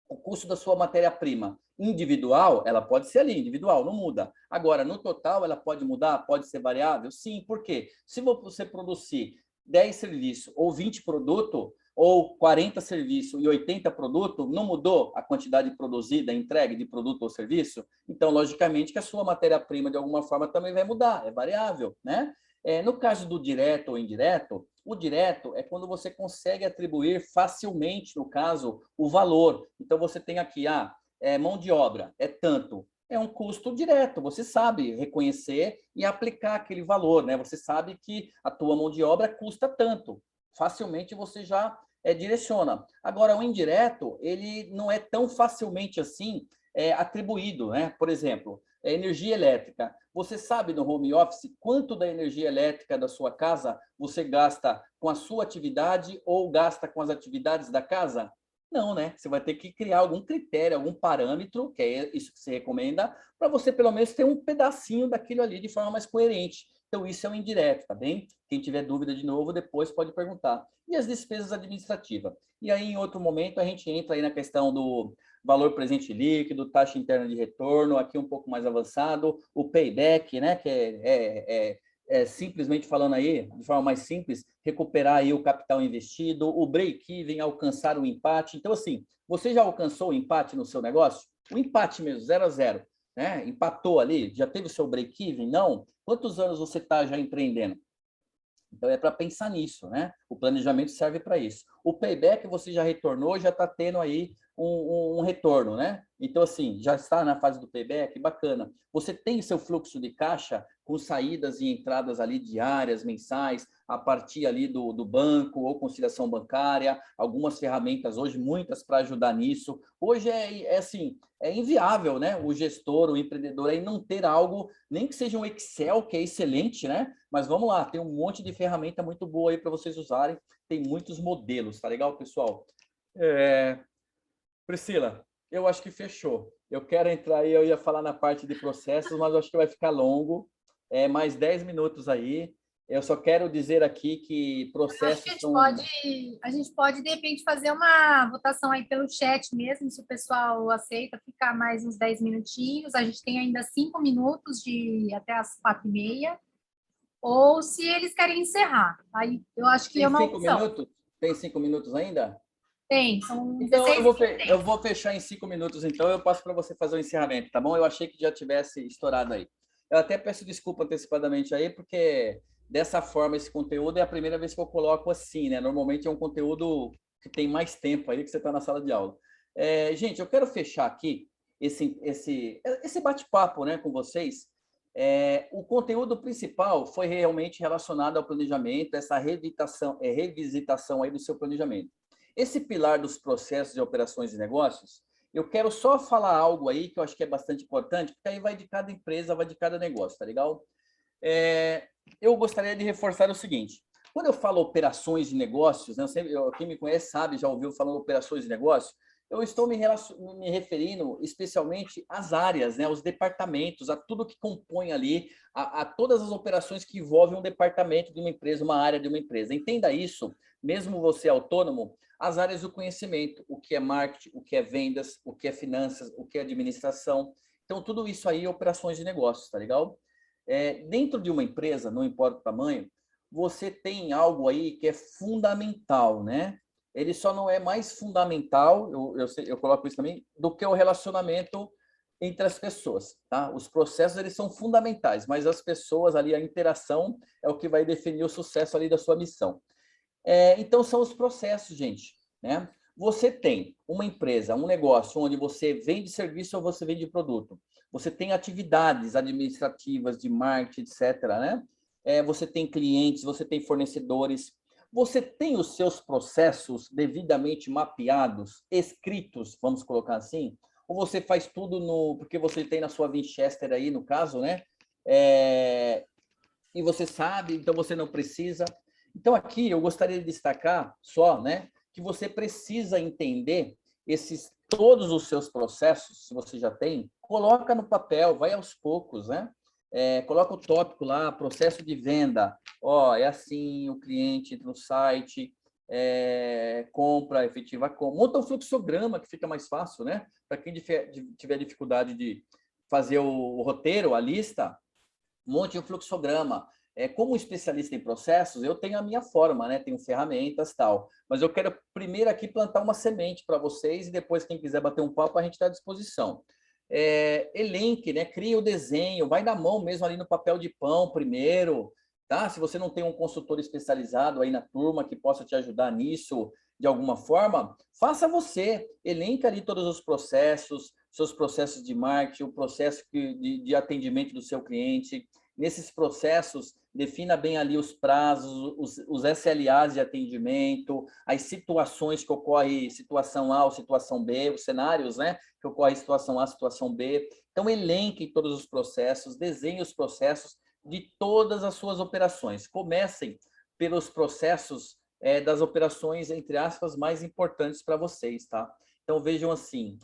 [SPEAKER 1] o custo da sua matéria-prima individual, ela pode ser ali, individual, não muda. Agora, no total, ela pode mudar? Pode ser variável? Sim, por quê? Se você produzir 10 serviços ou 20 produtos, ou 40 serviços e 80 produtos, não mudou a quantidade produzida, entregue de produto ou serviço? Então, logicamente, que a sua matéria-prima, de alguma forma, também vai mudar, é variável, né? No caso do direto ou indireto, o direto é quando você consegue atribuir facilmente, no caso, o valor. Então, você tem aqui, mão de obra, é tanto. É um custo direto, você sabe reconhecer e aplicar aquele valor, né? Você sabe que a tua mão de obra custa tanto. Facilmente você já direciona. Agora, o indireto, ele não é tão facilmente assim atribuído, né? Por exemplo, energia elétrica. Você sabe no home office quanto da energia elétrica da sua casa você gasta com a sua atividade ou gasta com as atividades da casa? Não, né? Você vai ter que criar algum critério, algum parâmetro, que é isso que você recomenda, para você pelo menos ter um pedacinho daquilo ali de forma mais coerente. Então, isso é um indireto, tá bem? Quem tiver dúvida de novo, depois pode perguntar. E as despesas administrativas? E aí, em outro momento, a gente entra aí na questão do valor presente líquido, taxa interna de retorno, aqui um pouco mais avançado, o payback, né, que simplesmente falando aí, de forma mais simples, recuperar aí o capital investido, o break-even, alcançar o empate. Então, assim, você já alcançou o empate no seu negócio? O empate mesmo, 0 a 0, né? Empatou ali, já teve o seu break-even? Não? Quantos anos você está já empreendendo? Então, é para pensar nisso, né? O planejamento serve para isso. O payback você já retornou, já está tendo aí um retorno, né? Então, assim, já está na fase do payback, bacana. Você tem seu fluxo de caixa com saídas e entradas ali diárias, mensais, a partir ali do banco ou conciliação bancária, algumas ferramentas hoje, muitas para ajudar nisso. Hoje assim, é inviável, né? O gestor, o empreendedor aí não ter algo, nem que seja um Excel, que é excelente, né? Mas vamos lá, tem um monte de ferramenta muito boa aí para vocês usarem. Tem muitos modelos, tá legal, pessoal? Priscila, eu acho que fechou. Eu quero entrar aí, eu ia falar na parte de processos, mas eu acho que vai ficar longo. mais 10 minutos aí. Eu só quero dizer aqui que
[SPEAKER 2] Acho que
[SPEAKER 1] processos são...
[SPEAKER 2] a gente pode, de repente, fazer uma votação aí pelo chat mesmo, se o pessoal aceita ficar mais uns 10 minutinhos. A gente tem ainda 5 minutos até as 4h30. Ou se eles querem encerrar. Aí eu acho que é
[SPEAKER 1] Tem
[SPEAKER 2] uma
[SPEAKER 1] 5
[SPEAKER 2] opção.
[SPEAKER 1] minutos? Tem 5 minutos ainda?
[SPEAKER 2] Tem, são
[SPEAKER 1] Então,
[SPEAKER 2] 16
[SPEAKER 1] eu
[SPEAKER 2] h
[SPEAKER 1] vou fechar em 5 minutos, então eu passo para você fazer o encerramento, tá bom? Eu achei que já tivesse estourado aí. Eu até peço desculpa antecipadamente aí, porque dessa forma esse conteúdo é a primeira vez que eu coloco assim, né? Normalmente é um conteúdo que tem mais tempo aí que você está na sala de aula. Gente, eu quero fechar aqui esse bate-papo, né, com vocês. O conteúdo principal foi realmente relacionado ao planejamento, essa revisitação aí do seu planejamento. Esse pilar dos processos e operações de negócios, eu quero só falar algo aí que eu acho que é bastante importante, porque aí vai de cada empresa, vai de cada negócio, tá legal? Eu gostaria de reforçar o seguinte: quando eu falo operações de negócios, né, quem me conhece sabe, já ouviu falando operações de negócio, eu estou me referindo especialmente às áreas, né, aos departamentos, a tudo que compõe ali, a todas as operações que envolvem um departamento de uma empresa, uma área de uma empresa. Entenda isso, mesmo você autônomo, as áreas do conhecimento, o que é marketing, o que é vendas, o que é finanças, o que é administração. Então, tudo isso aí é operações de negócios, tá legal? Dentro de uma empresa, não importa o tamanho, você tem algo aí que é fundamental, né? Ele só não é mais fundamental, eu coloco isso também, do que o relacionamento entre as pessoas, tá? Os processos, eles são fundamentais, mas as pessoas ali, a interação é o que vai definir o sucesso ali da sua missão. Então, são os processos, gente, né? Você tem uma empresa, um negócio onde você vende serviço ou você vende produto. Você tem atividades administrativas, de marketing, etc., né? Você tem clientes, você tem fornecedores. Você tem os seus processos devidamente mapeados, escritos, vamos colocar assim? Ou você faz tudo porque você tem na sua Winchester aí, no caso, né? E você sabe, então você não precisa. Então, aqui eu gostaria de destacar só, né, que você precisa entender todos os seus processos, se você já tem, coloca no papel, vai aos poucos, né? Coloca o tópico lá, processo de venda. É assim, o cliente entra no site, compra, efetiva compra. Monta um fluxograma que fica mais fácil, né? Para quem tiver dificuldade de fazer o roteiro, a lista, monte um fluxograma. Como especialista em processos, eu tenho a minha forma, né? Tenho ferramentas, tal. Mas eu quero primeiro aqui plantar uma semente para vocês e depois, quem quiser bater um papo, a gente está à disposição. Elenque, né? Cria o desenho, vai na mão mesmo ali no papel de pão primeiro, tá? Se você não tem um consultor especializado aí na turma que possa te ajudar nisso de alguma forma, faça você. Elenca ali todos os processos, seus processos de marketing, o processo de atendimento do seu cliente. Nesses processos, defina bem ali os prazos, os SLAs de atendimento, as situações que ocorrem, situação A ou situação B, os cenários, né, que ocorre situação A, situação B. Então, elenque todos os processos, desenhe os processos de todas as suas operações. Comecem pelos processos das operações, entre aspas, mais importantes para vocês, tá? Então, vejam assim,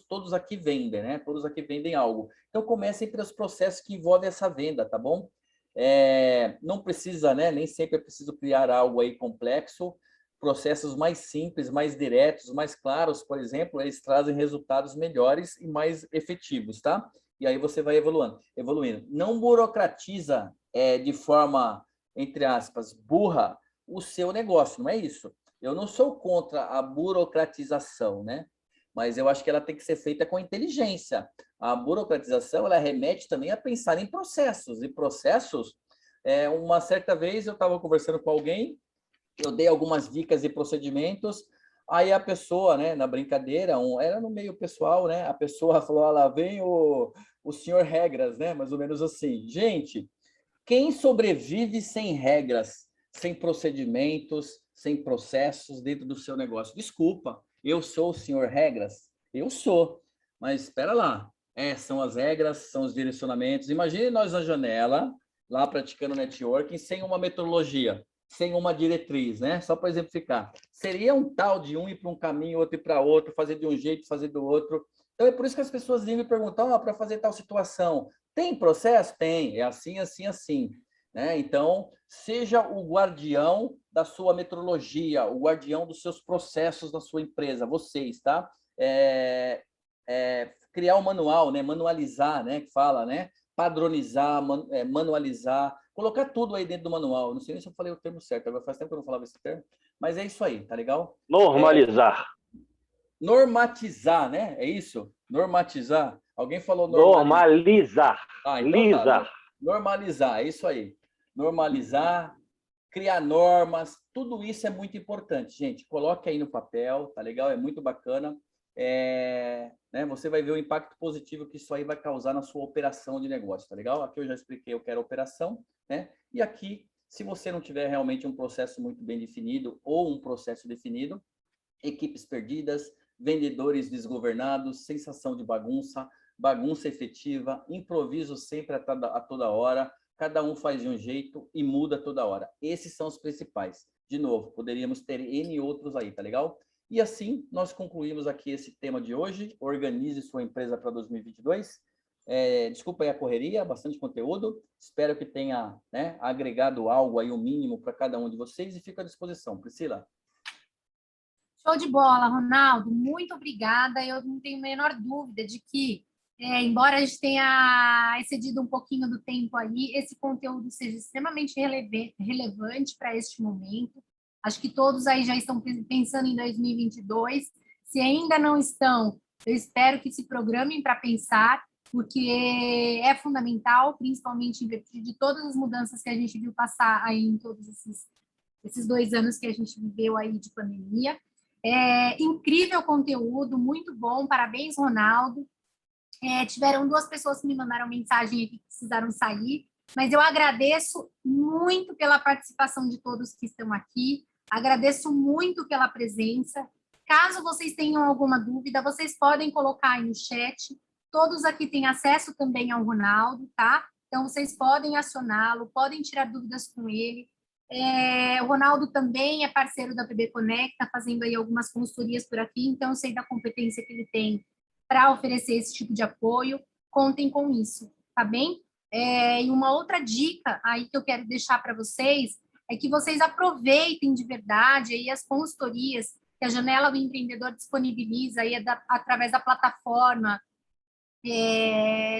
[SPEAKER 1] todos aqui vendem, né? Todos aqui vendem algo. Então, comecem pelos processos que envolvem essa venda, tá bom? Não precisa, né? Nem sempre é preciso criar algo aí complexo. Processos mais simples, mais diretos, mais claros, por exemplo, eles trazem resultados melhores e mais efetivos, tá? E aí você vai evoluindo. Não burocratiza de forma, entre aspas, burra o seu negócio, não é isso? Eu não sou contra a burocratização, né? Mas eu acho que ela tem que ser feita com inteligência. A burocratização, ela remete também a pensar em processos. E processos, uma certa vez eu estava conversando com alguém, eu dei algumas dicas e procedimentos, aí a pessoa, né, na brincadeira, era no meio pessoal, né? A pessoa falou, lá vem o senhor regras, né? Mais ou menos assim. Gente, quem sobrevive sem regras, sem procedimentos, sem processos dentro do seu negócio? Desculpa, eu sou o senhor regras? Eu sou, mas espera lá. São as regras, são os direcionamentos. Imagine nós na janela, lá praticando networking, sem uma metodologia, sem uma diretriz, né? Só para exemplificar. Seria um tal de um ir para um caminho, outro ir para outro, fazer de um jeito, fazer do outro. Então, é por isso que as pessoas ligam e perguntam, para fazer tal situação, tem processo? Tem, é assim, assim, assim. Né? Então, seja o guardião da sua metrologia, o guardião dos seus processos da sua empresa, vocês, tá? Criar um manual, né? Manualizar, né? Que fala, né? Padronizar, manualizar, colocar tudo aí dentro do manual. Não sei nem se eu falei o termo certo, agora faz tempo que eu não falava esse termo, mas é isso aí, tá legal?
[SPEAKER 3] Normalizar.
[SPEAKER 1] Normatizar, né? É isso? Normatizar. Alguém falou
[SPEAKER 3] normalizar.
[SPEAKER 1] Então tá.
[SPEAKER 3] Lisar.
[SPEAKER 1] Normalizar, é isso aí. Normalizar, criar normas, tudo isso é muito importante, gente. Coloque aí no papel, tá legal? É muito bacana. Né, você vai ver o impacto positivo que isso aí vai causar na sua operação de negócio, tá legal? Aqui eu já expliquei o que era operação, né? E aqui, se você não tiver realmente um processo muito bem definido ou um processo definido, equipes perdidas, vendedores desgovernados, sensação de bagunça, bagunça efetiva, improviso sempre a toda hora, cada um faz de um jeito e muda toda hora. Esses são os principais. De novo, poderíamos ter N outros aí, tá legal? E assim, nós concluímos aqui esse tema de hoje. Organize sua empresa para 2022. Desculpa aí a correria, bastante conteúdo. Espero que tenha, né, agregado algo aí, o mínimo para cada um de vocês, e fico à disposição. Priscila.
[SPEAKER 2] Show de bola, Ronaldo. Muito obrigada. Eu não tenho a menor dúvida de que, embora a gente tenha excedido um pouquinho do tempo aí, esse conteúdo seja extremamente relevante para este momento. Acho que todos aí já estão pensando em 2022. Se ainda não estão, eu espero que se programem para pensar, porque é fundamental, principalmente em virtude de todas as mudanças que a gente viu passar aí em todos esses 2 anos que a gente viveu aí de pandemia. Incrível conteúdo, muito bom, parabéns, Ronaldo. Tiveram 2 pessoas que me mandaram mensagem aqui que precisaram sair, mas eu agradeço muito pela participação de todos que estão aqui, agradeço muito pela presença. Caso vocês tenham alguma dúvida, vocês podem colocar aí no chat, todos aqui têm acesso também ao Ronaldo, tá? Então, vocês podem acioná-lo, podem tirar dúvidas com ele. O Ronaldo também é parceiro da PB Conecta, fazendo aí algumas consultorias por aqui, então eu sei da competência que ele tem para oferecer esse tipo de apoio. Contem com isso, tá bem? E uma outra dica aí que eu quero deixar para vocês é que vocês aproveitem de verdade aí as consultorias que a Janela do Empreendedor disponibiliza aí através da plataforma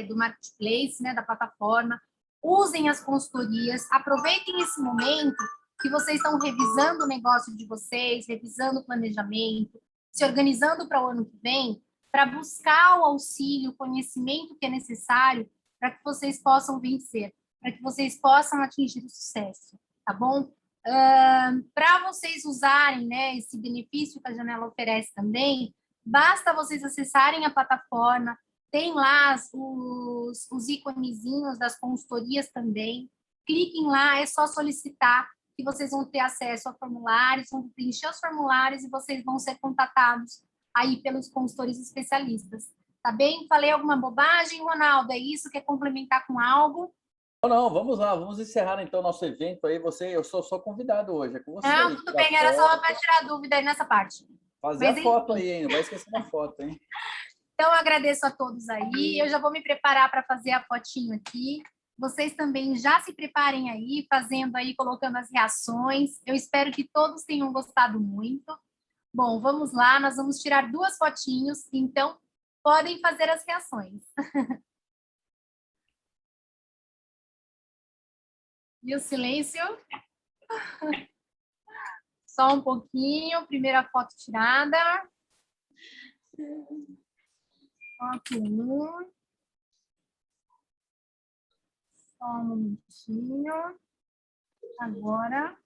[SPEAKER 2] do Marketplace, né, da plataforma. Usem as consultorias, aproveitem esse momento que vocês estão revisando o negócio de vocês, revisando o planejamento, se organizando para o ano que vem, para buscar o auxílio, o conhecimento que é necessário para que vocês possam vencer, para que vocês possam atingir o sucesso, tá bom? Para vocês usarem, né, esse benefício que a Janela oferece também, basta vocês acessarem a plataforma, tem lá os íconezinhos das consultorias também. Cliquem lá, é só solicitar que vocês vão ter acesso a formulários, vão preencher os formulários e vocês vão ser contatados aí pelos consultores especialistas. Tá bem? Falei alguma bobagem, Ronaldo? É isso? Quer complementar com algo?
[SPEAKER 1] Não, vamos lá, vamos encerrar então o nosso evento aí. Eu sou só convidado hoje, é com você.
[SPEAKER 2] Não, tudo bem, era só para tirar dúvida aí nessa parte.
[SPEAKER 1] Fazer a foto aí, hein? Não vai esquecer da foto, hein?
[SPEAKER 2] Então, eu agradeço a todos aí. Eu já vou me preparar para fazer a fotinho aqui. Vocês também já se preparem aí, fazendo aí, colocando as reações. Eu espero que todos tenham gostado muito. Bom, vamos lá, nós vamos tirar 2 fotinhos, então podem fazer as reações. E o silêncio? Só um pouquinho, primeira foto tirada. Foto 1. Só um momentinho. Agora.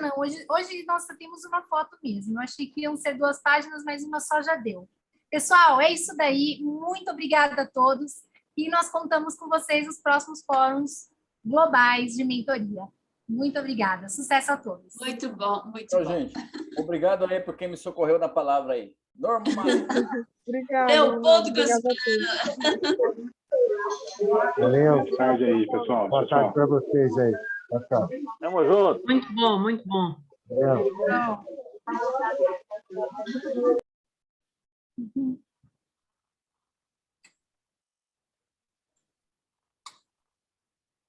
[SPEAKER 2] Não, hoje nós só temos uma foto mesmo. Eu achei que iam ser 2 páginas, mas uma só já deu. Pessoal, é isso daí. Muito obrigada a todos. E nós contamos com vocês nos próximos fóruns globais de mentoria. Muito obrigada. Sucesso a todos.
[SPEAKER 4] Muito bom, muito
[SPEAKER 1] Então,
[SPEAKER 4] bom.
[SPEAKER 1] gente, obrigado aí por quem me socorreu na palavra aí. Normal.
[SPEAKER 5] Obrigada.
[SPEAKER 4] Deu ponto que
[SPEAKER 5] Valeu.
[SPEAKER 6] Boa tarde aí, pessoal.
[SPEAKER 5] Boa tarde para vocês aí. Tchau, tchau.
[SPEAKER 3] Tamo junto.
[SPEAKER 7] Muito bom, muito bom.
[SPEAKER 5] Valeu.
[SPEAKER 2] Tchau. Uhum.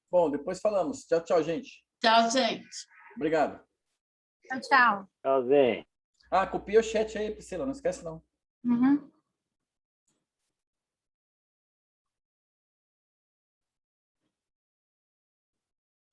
[SPEAKER 1] Bom, depois falamos. Tchau, tchau, gente.
[SPEAKER 4] Tchau, gente.
[SPEAKER 1] Obrigado.
[SPEAKER 2] Tchau, tchau.
[SPEAKER 3] Tchauzinho.
[SPEAKER 1] Ah, copia o chat aí, Priscila, não esquece não.
[SPEAKER 2] Uhum.